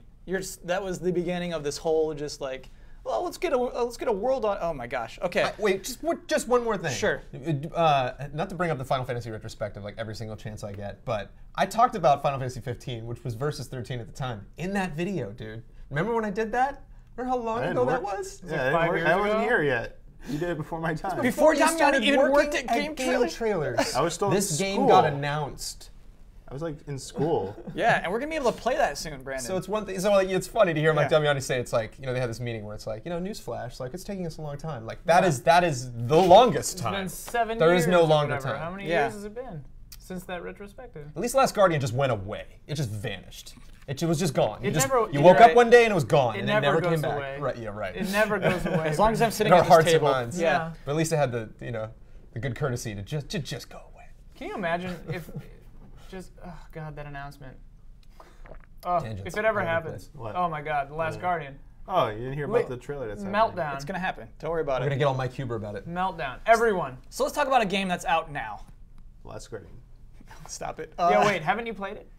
That was the beginning of this whole just like, well, let's get a world on. Oh my gosh. Okay. Wait, just one more thing. Sure. Not to bring up the Final Fantasy retrospective like every single chance I get, but I talked about Final Fantasy 15, which was Versus 13 at the time, in that video, dude. Remember when I did that? Remember how long ago that was? Yeah, I wasn't here yet. You did it before my time. Before Damiani even worked at GameTrailers. I was still in This school. game got announced. I was like in school. Yeah, and we're gonna be able to play that soon, Brandon. So it's one thing. So like, it's funny to hear Mike Damiani say it's like, they had this meeting where it's like, newsflash, like it's taking us a long time. Like that is the longest time. It's been 7 years. There is no longer time. How many years has it been since that retrospective? At least Last Guardian just went away. It just vanished. It was just gone. You woke right. up one day and it was gone, and it never goes came back. away. Right? Yeah, right. It never goes away. As long as I'm sitting In at our this hearts table. and minds. Yeah. But at least it had the the good courtesy to just go away. Can you imagine if oh god, that announcement. Oh, Tangents. if it ever happens. What? Oh my god, The Last Guardian. Oh, you didn't hear about the trailer that's happening. Meltdown. It's gonna happen. Don't worry about We're it. gonna get all Mike Huber about it. Meltdown. Everyone. So let's talk about a game that's out now. Last Guardian. Stop it. Yeah, wait, haven't you played it?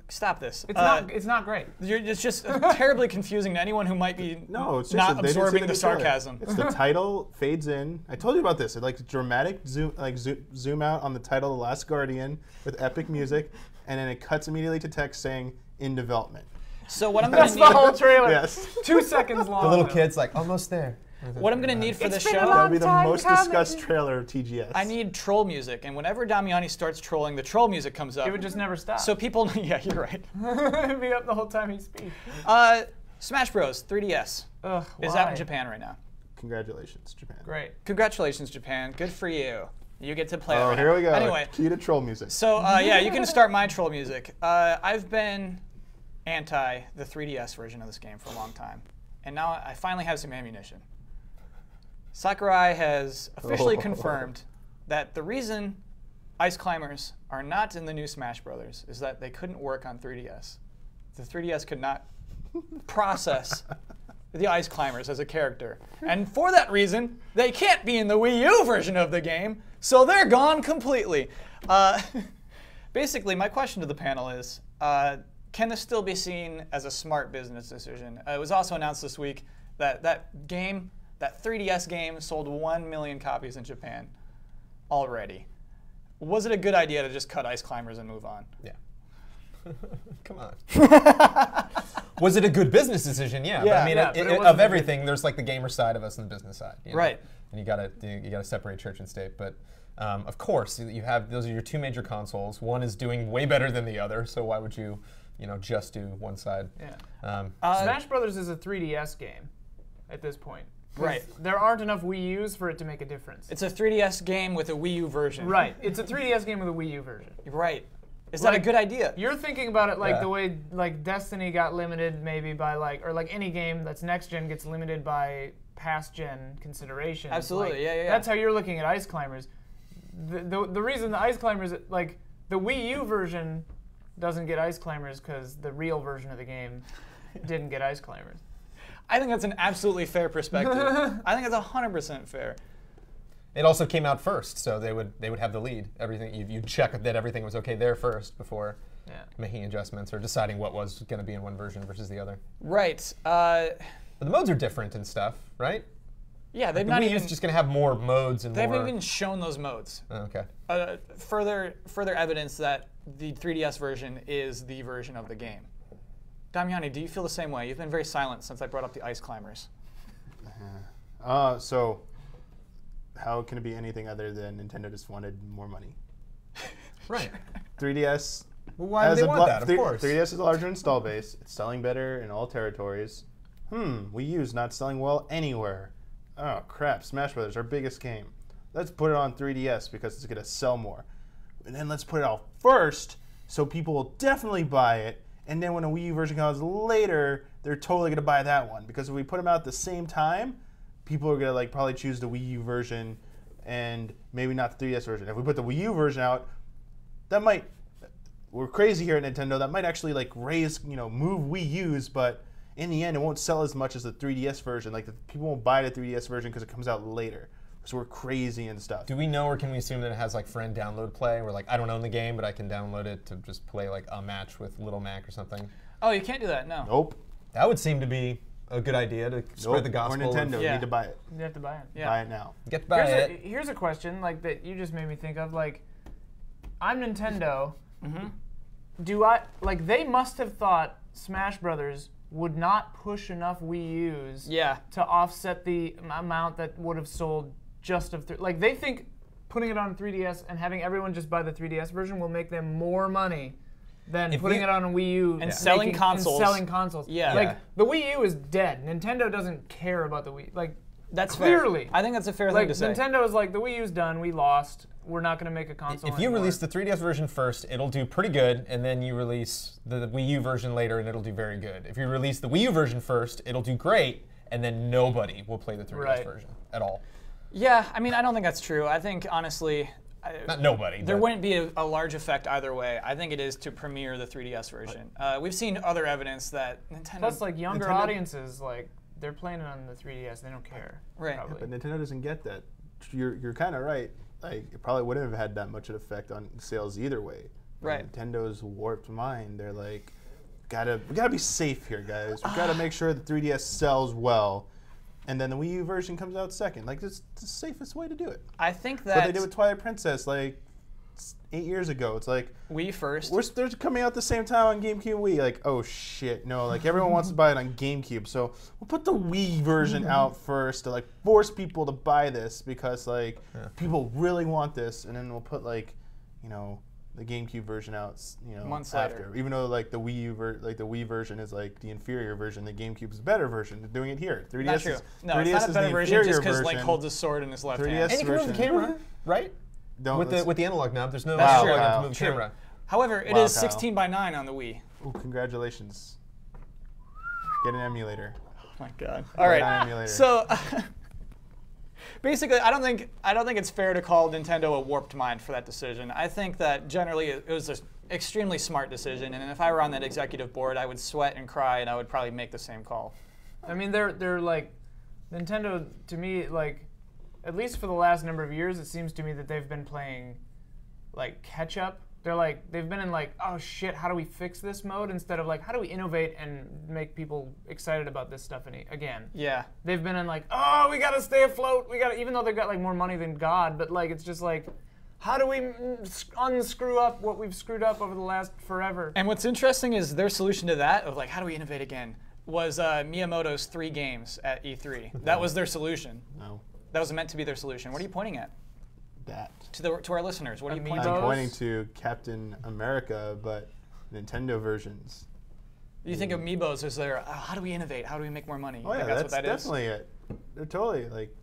Stop this. It's not great. It's just terribly confusing to anyone who might be No, it's not just they didn't absorbing say the trailer. sarcasm. It's the title fades in. I told you about this. It like dramatic zoom out on the title, The Last Guardian, with epic music, and then it cuts immediately to text saying "in development." So what I'm gonna That's the whole need, trailer. Yes. 2 seconds long. The little though. kid's like almost there. what I'm gonna need for this been a show, long That would be the time most coming. discussed trailer of TGS. I need troll music, and whenever Damiani starts trolling, the troll music comes up. It would just never stop. So people, yeah, you're right. It'd be up the whole time he speaks. Smash Bros. 3DS Ugh, is why? out in Japan right now. Congratulations, Japan. Great. Congratulations, Japan. Good for you. You get to play it Oh, right here now. we go. Anyway, Key to troll music. so yeah, you can start my troll music. I've been anti the 3DS version of this game for a long time, and now I finally have some ammunition. Sakurai has officially confirmed that the reason Ice Climbers are not in the new Smash Brothers is that they couldn't work on 3DS. The 3DS could not process the Ice Climbers as a character. And for that reason, they can't be in the Wii U version of the game, so they're gone completely. Basically, my question to the panel is, can this still be seen as a smart business decision? It was also announced this week that that 3DS game sold 1 million copies in Japan already. Was it a good idea to just cut Ice Climbers and move on? Yeah. Come on. Was it a good business decision? Yeah. But I mean, but it wasn't of a everything, there's like the gamer side of us and the business side. You know? Right. And you gotta separate church and state. But of course, you have those are your two major consoles. One is doing way better than the other. So why would you just do one side? Yeah. Um, Smash Brothers is a 3DS game at this point. Right. There aren't enough Wii U's for it to make a difference. It's a 3DS game with a Wii U version. Right. It's a 3DS game with a Wii U version. Right. Is that a good idea? You're thinking about it like Yeah. the way like Destiny got limited maybe by or like any game that's next gen gets limited by past gen considerations. Absolutely, Like, yeah. That's how you're looking at Ice Climbers. The reason the Ice Climbers, like the Wii U version doesn't get Ice Climbers because the real version of the game didn't get Ice Climbers. I think that's an absolutely fair perspective. I think it's 100% fair. It also came out first, so they would have the lead. Everything you check that everything was okay there first before making adjustments or deciding what was going to be in one version versus the other. Right. But the modes are different and stuff, right? Yeah, they've The not Wii even U's just going to have more modes and they more. haven't even shown those modes. Oh, okay. Further evidence that the 3DS version is the version of the game. Damiani, do you feel the same way? You've been very silent since I brought up the Ice Climbers. So how can it be anything other than Nintendo just wanted more money? Right. 3DS. Well, why would they want that? Of course. 3DS is a larger install base. It's selling better in all territories. Wii U's not selling well anywhere. Oh crap! Smash Brothers, our biggest game. Let's put it on 3DS because it's gonna sell more. And then let's put it out first so people will definitely buy it. And then when a Wii U version comes later, they're totally gonna buy that one because if we put them out at the same time, people are gonna probably choose the Wii U version and maybe not the 3DS version. If we put the Wii U version out, that might, we're crazy here at Nintendo, that might actually raise, move Wii U's, but in the end it won't sell as much as the 3DS version. Like people won't buy the 3DS version because it comes out later. So we're crazy and stuff. Do we know or can we assume that it has friend download play where I don't own the game but I can download it to just play a match with Little Mac or something? Oh, you can't do that, no. Nope. That would seem to be a good idea to spread the gospel. Or Nintendo, you Yeah. need to buy it. You have to buy it. Yeah. Buy it now. Get to buy it. Here's a question that you just made me think of. I'm Nintendo. Do I they must have thought Smash Brothers would not push enough Wii U's to offset the amount that would have sold just of they think putting it on 3DS and having everyone just buy the 3DS version will make them more money than putting it on a Wii U and selling consoles. Yeah. The Wii U is dead. Nintendo doesn't care about the Wii. That's clearly. fair. I think that's a fair thing to say. Nintendo is the Wii U's done. We lost. we're not going to make a console If you anymore. release the 3DS version first, it'll do pretty good, and then you release the Wii U version later, and it'll do very good. If you release the Wii U version first, it'll do great, and then nobody will play the 3DS version at all. Yeah, I mean, I don't think that's true. I think, honestly, Not nobody. there wouldn't be a large effect either way. I think it is to premiere the 3DS version. We've seen other evidence that Nintendo... Plus, like, younger audiences, like, they're playing it on the 3DS. They don't care. Right. Yeah, but Nintendo doesn't get that. You're kind of right. Like, it probably wouldn't have had that much of an effect on sales either way. Right. Nintendo warped mind. They're like, we gotta be safe here, guys. We gotta make sure the 3DS sells well, and then the Wii U version comes out second. Like, it's the safest way to do it. I think But that... they did with Twilight Princess like 8 years ago. It's like Wii first. they're coming out the same time on GameCube and Wii. Like, oh shit, no! Like everyone wants to buy it on GameCube, so we'll put the Wii version out first to like force people to buy this because like people really want this, and then we'll put like, you know, the GameCube version out, you know, months after. later. Even though like the Wii U the Wii version is like the inferior version, the GameCube's the better version. They're doing it here. 3DS Not true. is No, 3DS it's not is a better the version inferior just because Link version. holds a sword in his left 3DS hand. And you can move the version. camera, right? With the analog knob, there's no That's analog true. knob to move the True. camera. However, it Wow, is Kyle. 16 by 9 on the Wii. Ooh, congratulations. Get an emulator. Oh my god. All right. An emulator. So basically, I don't think it's fair to call Nintendo a warped mind for that decision. I think that generally it was an extremely smart decision, and if I were on that executive board, I would sweat and cry, and I would probably make the same call. I mean, they're like, Nintendo, to me, like, at least for the last number of years, it seems to me that they've been playing, like, catch up. They've been in like, oh shit, how do we fix this mode, instead of like, how do we innovate and make people excited about this stuff again. Yeah. They've been in like, oh, we gotta stay afloat. Even though they've got like more money than God, but like, it's just like, how do we unscrew up what we've screwed up over the last forever? And what's interesting is their solution to that, of like, how do we innovate again, was Miyamoto's 3 games at E3. That was their solution. No. That was meant to be their solution. What are you pointing at? That. To our listeners, what are you pointing I'm at? pointing to Captain America, but Nintendo versions. You think Amiibos is there, how do we innovate? How do we make more money? Oh yeah, Like, that's that's what that is? definitely it. They're totally like.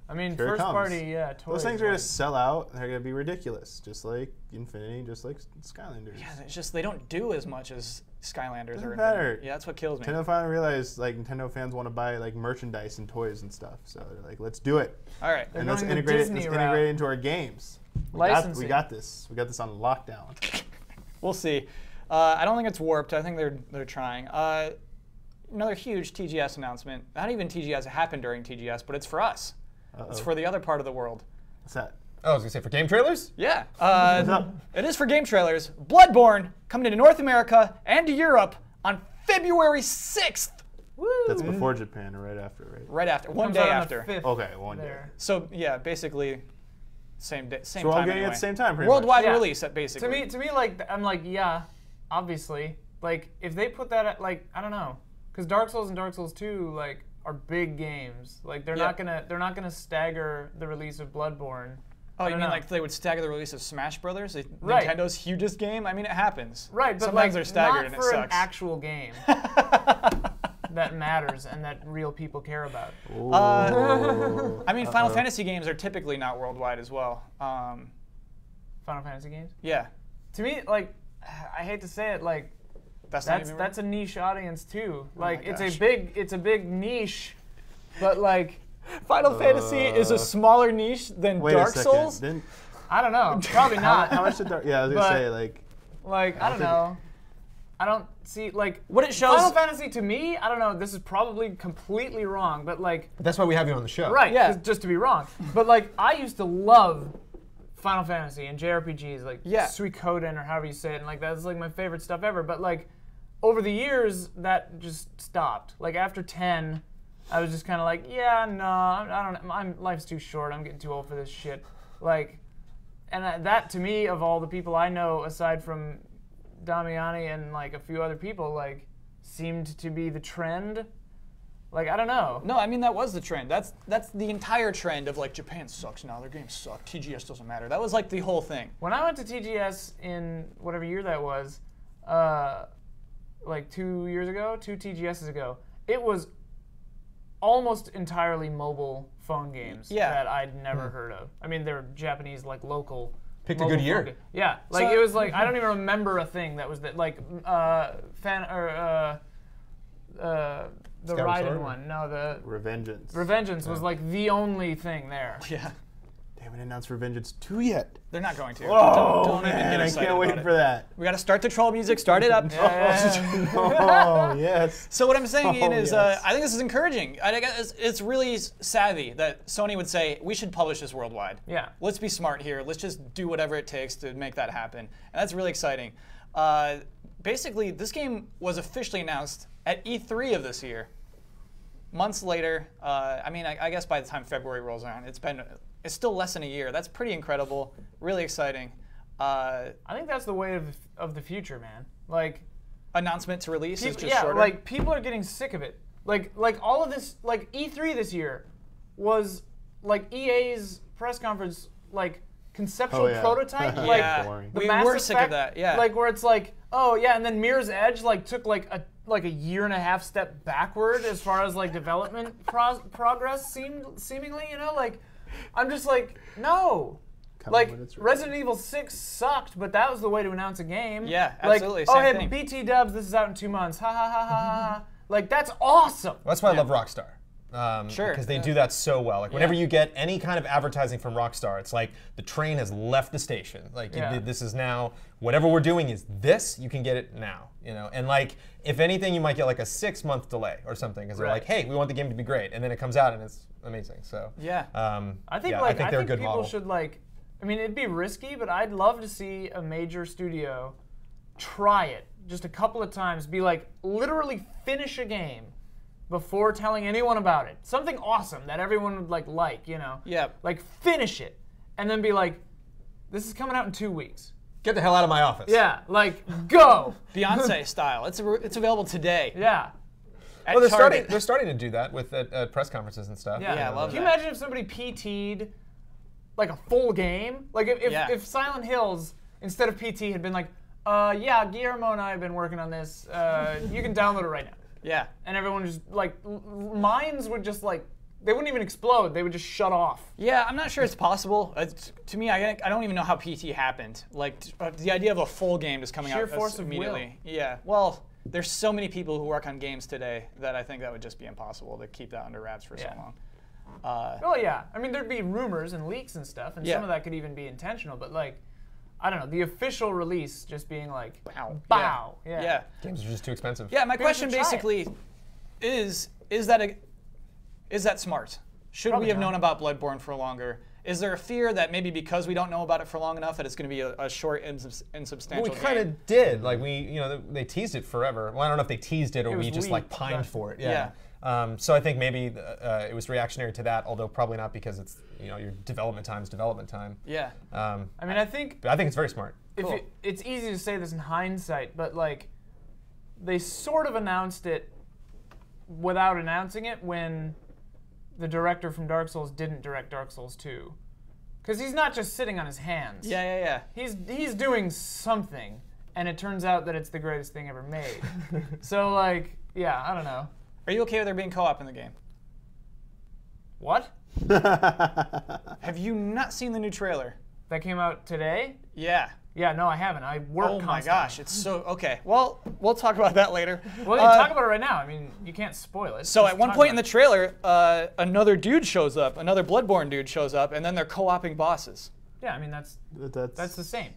I mean, Here it first comes. party, yeah, totally. Those things are gonna sell out. They're gonna be ridiculous, just like Infinity, just like Skylanders. Yeah, it's just they don't do as much as Skylanders Doesn't or matter. Infinity. Yeah, that's what kills me. Nintendo finally realized like Nintendo fans want to buy like merchandise and toys and stuff, so they're like, let's do it. All right. And let's going the integrate it. Disney Let's route. integrate it into our games. We Licensing. got this. We got this on lockdown. We'll see. I don't think it's warped. I think they're trying. Another huge TGS announcement. Not even TGS. It happened during TGS, but it's for us. It's for the other part of the world. What's that? Oh, I was gonna say for game trailers. Yeah. up? It is for GameTrailers. Bloodborne coming to North America and to Europe on February 6th. Woo! That's before Japan or right after, right? Right after. One Comes day out on after. the 5th Okay, one day. there. So yeah, basically, same day, same So we're all time. getting it anyway. at the same time, pretty Worldwide Yeah. release, basically. To me, like, I'm like, yeah, obviously. Like, if they put that at, like, I don't know, because Dark Souls and Dark Souls 2, like, are big games. Like, they're Yeah. not gonna stagger the release of Bloodborne. Oh, I you don't mean know. like they would stagger the release of Smash Brothers, Right. Nintend's hugest game? I mean, it happens. Right, but sometimes like, they're staggered not and it for an sucks. actual game that matters and that real people care about. Ooh. I mean, Final Fantasy games are typically not worldwide as well. Final Fantasy games. Yeah, To me, like, I hate to say it, like, that's not even that's a niche audience too. Like, my it's gosh. a big niche, but like, Final Fantasy is a smaller niche than Wait Dark a second. Souls. I don't know, probably not. How much did yeah, I was gonna But- say like. Like, I don't know. I don't see, like, What it shows- Final Fantasy to me, I don't know, this is probably completely wrong, but like, That's why we have you on the show. right, Yeah. just to be wrong. But like, I used to love Final Fantasy and JRPGs, like Yeah. Suikoden or however you say it, and like that's like my favorite stuff ever. But like, over the years, that just stopped. Like after 10, I was just kind of like, yeah, no, I don't. Life's too short. I'm getting too old for this shit. Like, and that to me, of all the people I know, aside from Damiani and like a few other people, like seemed to be the trend. Like, I don't know. No, I mean that was the trend. That's the entire trend of like Japan sucks now. Their games suck. TGS doesn't matter. That was like the whole thing. When I went to TGS in whatever year that was, like 2 years ago, 2 TGSs ago, it was almost entirely mobile phone games Yeah. that I'd never heard of. I mean, they're Japanese, like, local. Picked a mobile good year. phone yeah, like, So- it was like, I don't even remember a thing that was that, like, the Skyward Raiden Sword? one. No, the Revengeance. Revengeance was, like, the only thing there. Yeah. They haven't announced Revengeance 2 yet. They're not going to. Oh, don't even man, get I excited can't wait about it. for that. We got to start the troll music. Start it up. Oh, yes. So what I'm saying, Ian, Oh, is yes. I think this is encouraging. I guess it's really savvy that Sony would say, we should publish this worldwide. Yeah. Let's be smart here. Let's just do whatever it takes to make that happen. And that's really exciting. Basically, this game was officially announced at E3 of this year. Months later, I mean, I guess by the time February rolls around, it's still less than a year. That's pretty incredible. Really exciting. I think that's the way of the future, man. Like, Announcement to release is just yeah, shorter. like people are getting sick of it. Like all of this, like E3 this year was like EA's press conference, like conceptual Oh, yeah. prototype. Yeah. Like Yeah. boring. the We Mass were sick of Effect, that, yeah. Like where it's like, oh yeah, and then Mirror's Edge like took like a year and a half step backward as far as like development progress seemingly, you know, like I'm just like no. Like when it's ready. Resident Evil 6 sucked, but that was the way to announce a game. Yeah, like, absolutely, oh same hey, thing. BT Dubs, this is out in 2 months. Ha ha ha ha ha. Like that's awesome. That's why I love Rockstar. Sure. Because they do that so well. Like whenever you get any kind of advertising from Rockstar, it's like the train has left the station. Like Yeah. this is now whatever we're doing is this. You can get it now. You know, and like if anything, you might get like a 6-month delay or something because they're Right. like, hey, we want the game to be great, and then it comes out and it's amazing. So Yeah. I think yeah, like I think they're a good people model. should like. I mean, it'd be risky, but I'd love to see a major studio try it just a couple of times. Be like, literally finish a game before telling anyone about it. Something awesome that everyone would like, you know. Yeah. Like finish it, and then be like, this is coming out in 2 weeks. Get the hell out of my office. Yeah, like go. Beyonce style. It's available today. Yeah. At Well, they're Target. starting to do that with at press conferences and stuff. Yeah, Yeah, I love Can you that. imagine if somebody PT'd like a full game? Like Yeah. if Silent Hills instead of PT had been like, yeah, Guillermo and I have been working on this. You can download it right now. Yeah. And everyone just like minds would just like they wouldn't even explode. They would just shut off. Yeah, I'm not sure it's possible. To me, I don't even know how PT happened. Like the idea of a full game just coming Sheer out force of immediately. Yeah. Well, there's so many people who work on games today that I think that would just be impossible to keep that under wraps for so Yeah. long. Oh yeah. I mean, there'd be rumors and leaks and stuff, and Yeah. some of that could even be intentional. But like, I don't know, the official release just being like, Bow. bow. Yeah. Yeah. Games are just too expensive. Yeah, my Maybe we question should try it. basically is that smart? Should Probably we have not. known about Bloodborne for longer? Is there a fear that maybe because we don't know about it for long enough that it's going to be a short, insubstantial Well, we kind game? of did. Like they teased it forever. Well, I don't know if they teased it or It we was just weak, like pined but- for it. Yeah. So I think maybe it was reactionary to that, although probably not because it's your development time is development time. Yeah. I mean, I think But I think it's very smart. Cool. it's easy to say this in hindsight, but like they sort of announced it without announcing it when the director from Dark Souls didn't direct Dark Souls 2. Because he's not just sitting on his hands. Yeah. He's doing something, and it turns out that it's the greatest thing ever made. So like, yeah, I don't know. Are you okay with there being co-op in the game? What? Have you not seen the new trailer? That came out today? Yeah. Yeah, no, I haven't. I work Oh my constantly. gosh, it's so okay. Well, we'll talk about that later. Well, you talk about it right now. I mean, you can't spoil it. So Just at one talk point in the about trailer, another dude shows up, another Bloodborne dude shows up, and then they're co-oping bosses. it. Yeah, I mean that's the same.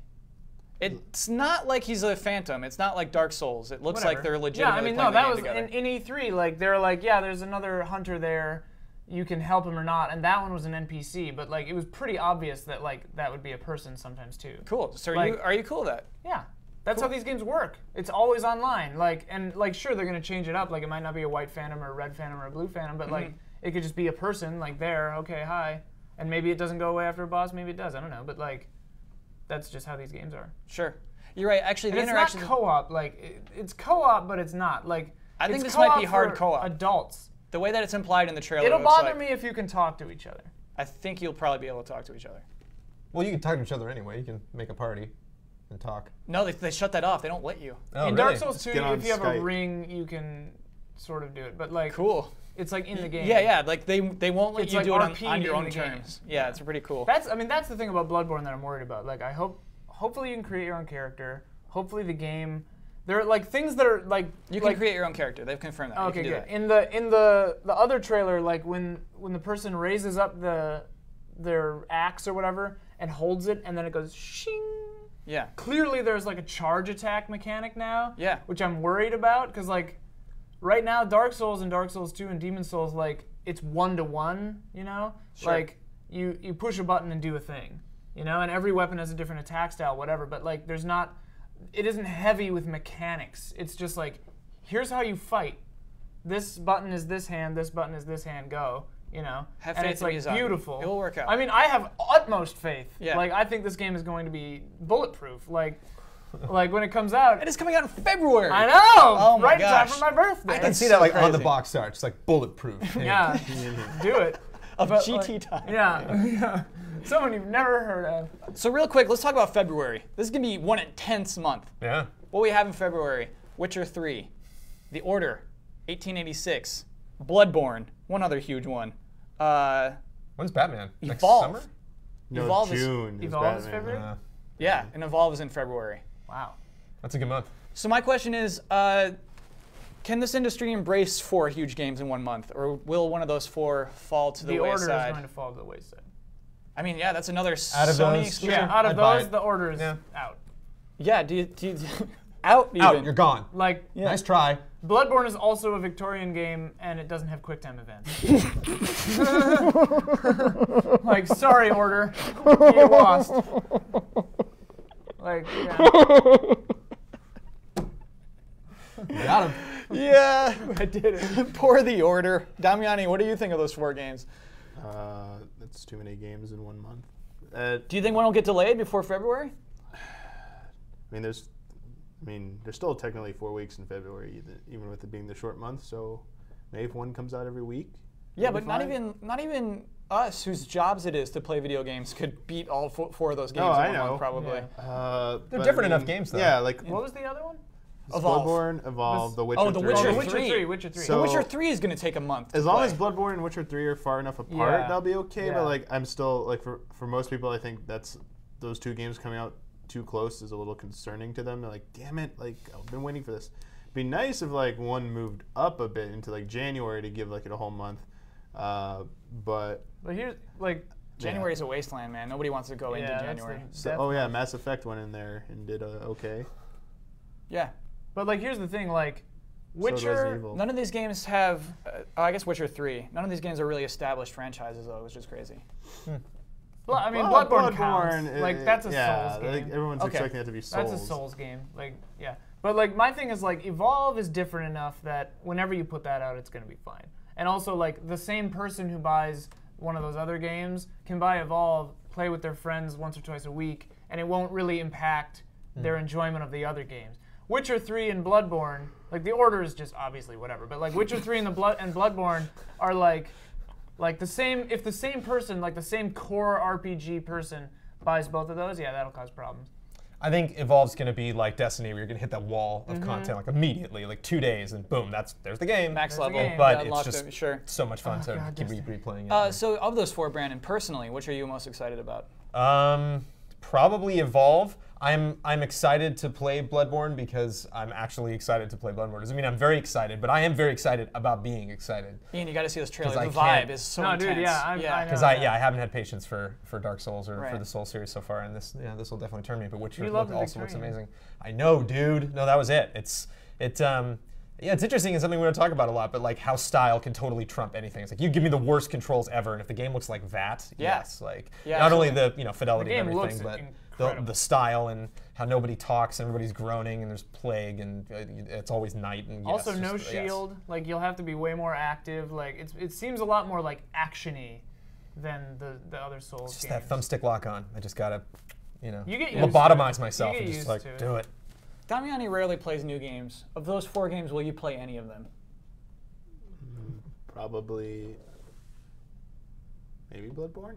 It's not like he's a phantom. It's not like Dark Souls. It looks like Whatever. they're legitimately Yeah, I mean, playing no, the that game was together. in E3. Like they're like, yeah, there's another hunter there. You can help him or not, and that one was an NPC. But like, it was pretty obvious that like that would be a person sometimes too. Cool. So Like- are you cool with that? Yeah, that's how these games work. It's always online. Like, and like, sure, they're gonna change it up. Like, it might not be a white phantom or a red phantom or a blue phantom, but like, it could just be a person like there. Okay, hi, and maybe it doesn't go away after a boss. Maybe it does. I don't know. But like, that's just how these games are. Sure. You're right. Actually, the And it's interaction. not co-op. Like, it's co-op, but it's not. Like, I think it's this might be co-op hard for co-op. Adults. The way that it's implied in the trailer. It'll looks bother like, me if you can talk to each other. I think you'll probably be able to talk to each other. Well, you can talk to each other anyway. You can make a party and talk. No, they shut that off. They don't let you. Oh, In really? Dark Souls 2, get on if you have a Skype. ring, you can sort of do it. But like, Cool. It's like in the game. Yeah. Like they won't let It's you like do it RP'd on your in own the game. terms. Yeah, it's pretty cool. That's the thing about Bloodborne that I'm worried about. Like hopefully you can create your own character. Hopefully the game, there are like things that are like you can create your own character. They've confirmed that. Okay, you can good. do that. In the other trailer, like when the person raises up their axe or whatever and holds it, and then it goes shing. Yeah. Clearly, there's like a charge attack mechanic now. Yeah. Which I'm worried about because like right now, Dark Souls and Dark Souls 2 and Demon Souls, like it's 1-to-1. You know, Sure. like you push a button and do a thing. You know, and every weapon has a different attack style, whatever. But like, there's not. It isn't heavy with mechanics. It's just like, here's how you fight. This button is this hand. This button is this hand. Go. You know, Have and faith it's in like Miyazaki. beautiful. It will work out. I mean, I have utmost faith. Yeah. Like, I think this game is going to be bulletproof. Like when it comes out. It is coming out in February. I know. Oh my right in time gosh. for my birthday. I can see so that like on the crazy. box art, just like bulletproof. Yeah. Do it. Of But, GT like, time. Yeah. Yeah. Someone you've never heard of. So real quick, let's talk about February. This is gonna be one intense month. Yeah. What we have in February: Witcher 3, The Order, 1886, Bloodborne, one other huge one. When's Batman? Next Evolve. summer? No, Evolve is- June. Evolve is Batman. February? Yeah, and Evolve is in February. Wow. That's a good month. So my question is, can this industry embrace 4 huge games in 1 month, or will one of those 4 fall to the The Order wayside? is going to fall to the wayside. I mean, yeah, that's another Out of Sony those, exclusive. Yeah, out of I'd buy those, it. the Order is Yeah. out. Yeah, do you out even? Out, you're gone. Like, Nice try. Bloodborne is also a Victorian game, and it doesn't have QuickTime events. Like, sorry, Order, you lost. Like, yeah. Got him. Yeah, I did it. Poor The Order. Damiani, what do you think of those 4 games? That's too many games in 1 month. Do you think one will get delayed before February? I mean, there's still technically 4 weeks in February, even with it being the short month. So maybe if one comes out every week. Yeah, it'll but be fine. not even us, whose jobs it is to play video games, could beat all 4 of those games Oh, in I 1 know. month, probably. Yeah. But different I enough games, though. Yeah, like What was the other one? Evolve. Bloodborne, Evolve, The Witcher Oh, The 3. Witcher Oh, The Witcher 3. 3. Witcher 3. So- The Witcher 3 is going to take a month. As to long play. as Bloodborne and Witcher 3 are far enough apart, Yeah. that'll be okay. Yeah. But like, I'm still like for most people, I think that's those 2 games coming out too close is a little concerning to them. They're like, damn it, like I've been waiting for this. It'd be nice if like one moved up a bit into like January to give like it a whole month. But But here's, like, January is a wasteland, man. Nobody wants to go into that's January. oh yeah, Mass Effect went in there and did okay. Yeah. But, like, here's the thing, like, So does Witcher, Evil. None of these games have, I guess Witcher 3. None of these games are really established franchises, though, which is crazy. I mean, Well, Bloodborne counts. Like, that's a yeah, Souls game. like, everyone's Okay. expecting it to be Souls. That's a Souls game. Like, yeah. But, like, my thing is, like, Evolve is different enough that whenever you put that out, it's going to be fine. And also, like, the same person who buys one of those other games can buy Evolve, play with their friends once or twice a week, and it won't really impact their enjoyment of the other games. Witcher 3 and Bloodborne, like, the order is just obviously whatever, but, like, Witcher 3 and Bloodborne are, like the same, if the same person, like, the same core RPG person buys both of those, yeah, that'll cause problems. I think Evolve's going to be like Destiny, where you're going to hit that wall of content like immediately, like 2 days, and boom, there's the game. Max There's the level. game. But Unlocked it's just it, sure. so much fun to God, keep Destiny. replaying it. So of those 4, Brandon, personally, which are you most excited about? Probably Evolve. I'm excited to play Bloodborne because I'm actually excited to play Bloodborne. Doesn't mean I'm very excited, but I am very excited about being excited. Ian, you got to see this trailer. 'Cause The I vibe can't- is so No, intense. dude, yeah, I know. Because I haven't had patience for Dark Souls or for Right. the Soul series so far, and this will definitely turn me. But Witcher You love the also looks Victorian. amazing. I know, dude. No, that was it. It's interesting and something we don't talk about a lot, but like how style can totally trump anything. It's like you give me the worst controls ever, and if the game looks like that, Yeah. yes, like Yeah, not only absolutely. the fidelity The and game everything, looks but incredible. the style and how nobody talks and everybody's groaning and there's plague and it's always night and Also, yes, no just- yes. shield. Like, you'll have to be way more active. Like, it seems a lot more like action-y than the other Souls Just games. that thumbstick lock on. I just gotta, You get used lobotomize to it. myself You and get just used like to it. do it. Damiani rarely plays new games. Of those 4 games, will you play any of them? Probably maybe Bloodborne.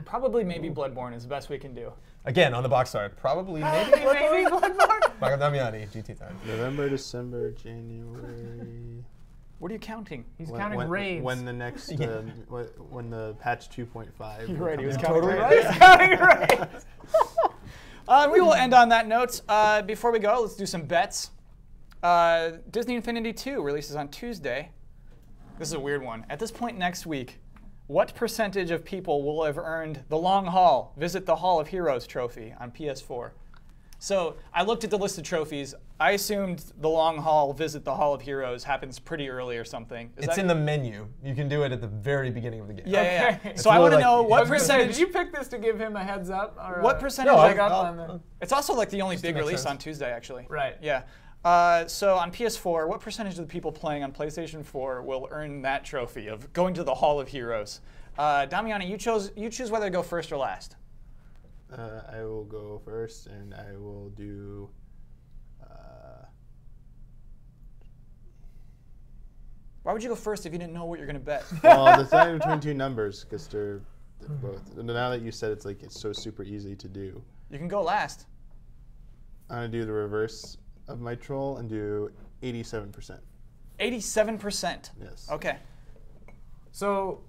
Probably maybe Bloodborne is the best we can do. Again, on the box art, probably maybe Maybe Bloodborne. Michael Damiani, GT time. November, December, January. What are you counting? He's counting raids. When the next, when the patch 2.5. You're right. He was counting counting raids. raids. Counting raids. We will end on that note. Before we go, let's do some bets. Disney Infinity 2 releases on Tuesday. This is a weird one. At this point next week, what percentage of people will have earned the Long Haul, Visit the Hall of Heroes trophy on PS4? So I looked at the list of trophies. I assumed the Long Haul, Visit the Hall of Heroes happens pretty early or something. It's in the menu. You can do it at the very beginning of the game. Yeah. Okay. So I want to like- know what I was gonna say, percentage. did you pick this to give him a heads up? Or, What percentage? No, Leg up on the- It's also like the only to big make release sense. on Tuesday, actually. Right. Yeah. So on PS4, what percentage of the people playing on PlayStation 4 will earn that trophy of going to the Hall of Heroes? Damiani, you choose whether to go first or last. I will go first, and I will do. Why would you go first if you didn't know what you're going to bet? Well, deciding between two numbers because they're both. Now that you said it's so super easy to do. You can go last. I'm gonna do the reverse of my troll and do 87%. 87%. Yes. Okay. So,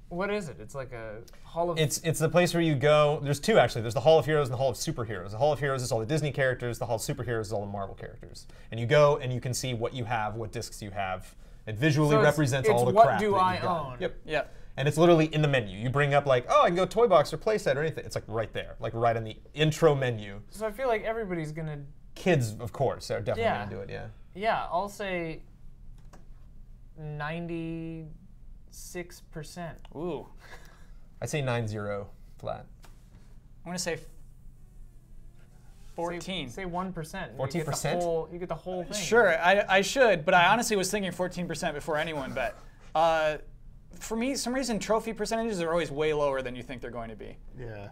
what is it? It's like a Hall of... It's the place where you go. There's two, actually. There's the Hall of Heroes and the Hall of Superheroes. The Hall of Heroes is all the Disney characters. The Hall of Superheroes is all the Marvel characters. And you go and you can see what you have, what discs you have. It visually represents all the crap It's what do that I you've got. own? Yep. And it's literally in the menu. You bring up like, oh, I can go toy box or playset or anything. It's like right there, like right in the intro menu. So I feel like everybody's going to... Kids, of course, are definitely Yeah. going to do it, yeah. Yeah, I'll say 96%. Ooh. I say 9-0 flat. I'm going to say 14. Say 1%. 14%? You get the whole thing. Sure, I should, but I honestly was thinking 14% before anyone bet. For me, some reason trophy percentages are always way lower than you think they're going to be. Yeah.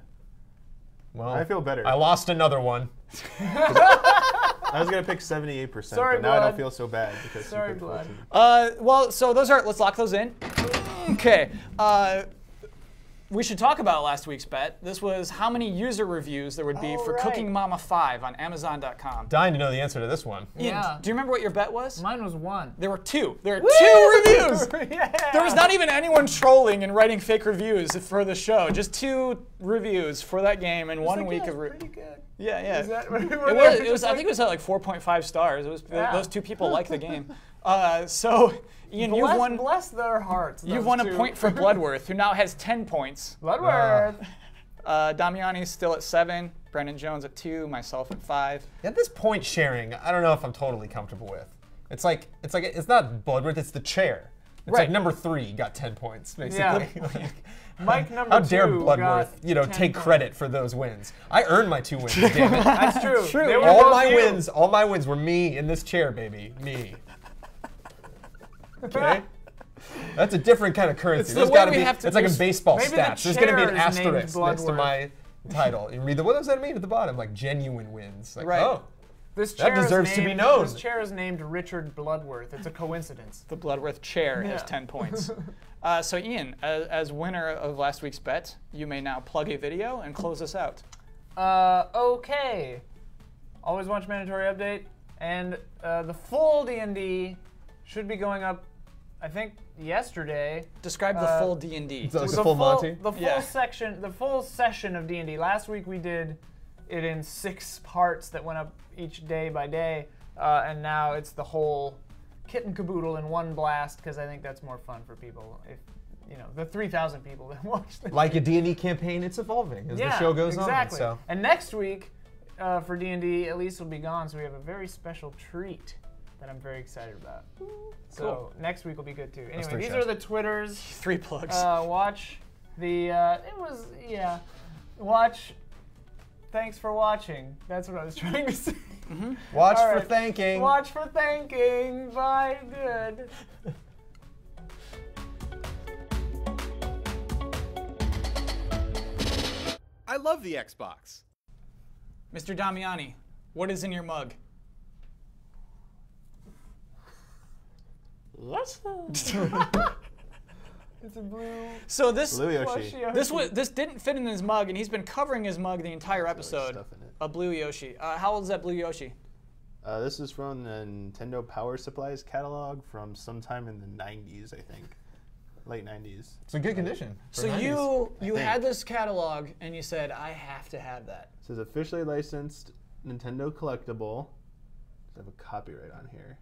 Well, I feel better. I lost another one. I was gonna pick 78%, Sorry, but now I Blood. don't feel so bad because Sorry, you picked Blood. 14. Well, so let's lock those in. Okay. We should talk about last week's bet. This was how many user reviews there would be Oh, for right. Cooking Mama 5 on Amazon.com. Dying to know the answer to this one. Ian, Yeah. do you remember what your bet was? Mine was 1. There were 2. There are 2 reviews. Yeah. There was not even anyone trolling and writing fake reviews for the show. Just 2 reviews for that game and 1 week of pretty good. Yeah. Is that, It was. I think it was at like 4.5 stars. It was Yeah. those 2 people like the game. So Ian, you've won. Bless their hearts. You've those won a 2. point for Bloodworth, who now has 10 points. Bloodworth. Damiani's still at 7. Brendan Jones at 2. Myself at 5. At this point sharing, I don't know if I'm totally comfortable with. It's not Bloodworth, it's the chair. It's Right. like number 3 got 10 points, basically. Yeah. Mike number How 2 dare got Bloodworth, 10 take points. credit for those wins. I earned my 2 wins, damn it. That's true. True. They were all both my you. wins were me in this chair, baby. Me. Okay? That's a different kind of currency. It's the There's way gotta we be, have to it's like in do- baseball Maybe the stats. There's going to be an chair is named asterisk next to Bloodworth. my title. You read what does that mean at the bottom? Like genuine wins. Like, Right. oh, This That chair is deserves to be named- known. This chair is named Richard Bloodworth. It's a coincidence. The Bloodworth chair has Yeah. 10 points. So Ian, as winner of last week's bet, you may now plug a video and close us out. Okay. Always watch Mandatory Update. And the full D&D should be going up, I think, yesterday. Describe the full D&D. So- Like the full Monty? The full Yeah. section, the full session of D&D. Last week we did it in 6 parts that went up each day by day, and now it's the whole kit and caboodle in one blast because I think that's more fun for people. If the 3,000 people that watch the like a D&D campaign, it's evolving as the show goes exactly. on. So. And next week for D&D, Elise will be gone, so we have a very special treat that I'm very excited about. So next week will be good too. Anyway, 3 these shows. are the Twitters. 3 plugs. Watch the. Watch. Thanks for watching. That's what I was trying to say. Watch All for right. thanking. Watch for thanking. Bye. Good. I love the Xbox. Mr. Damiani, what is in your mug? It's a blue. So this Blue Yoshi. Yoshi. this didn't fit in his mug, and he's been covering his mug the entire episode. stuff in it. A blue Yoshi. How old is that blue Yoshi? This is from the Nintendo Power Supplies catalog from sometime in the 90s, I think. Late 90s. It's in good condition. So you had this catalog and you said, I have to have that. It says officially licensed Nintendo collectible. Does have a copyright on here.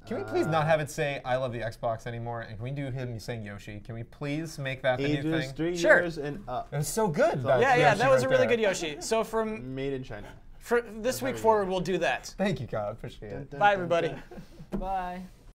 Can we please not have it say I love the Xbox anymore? And can we do him saying Yoshi? Can we please make that the new thing? Ages 3 Sure. years and up. It was so good. Yeah, that was a really there. good Yoshi. So from Made in China. this week forward, we'll do that. Thank you, God. Appreciate it. Bye, everybody. Bye.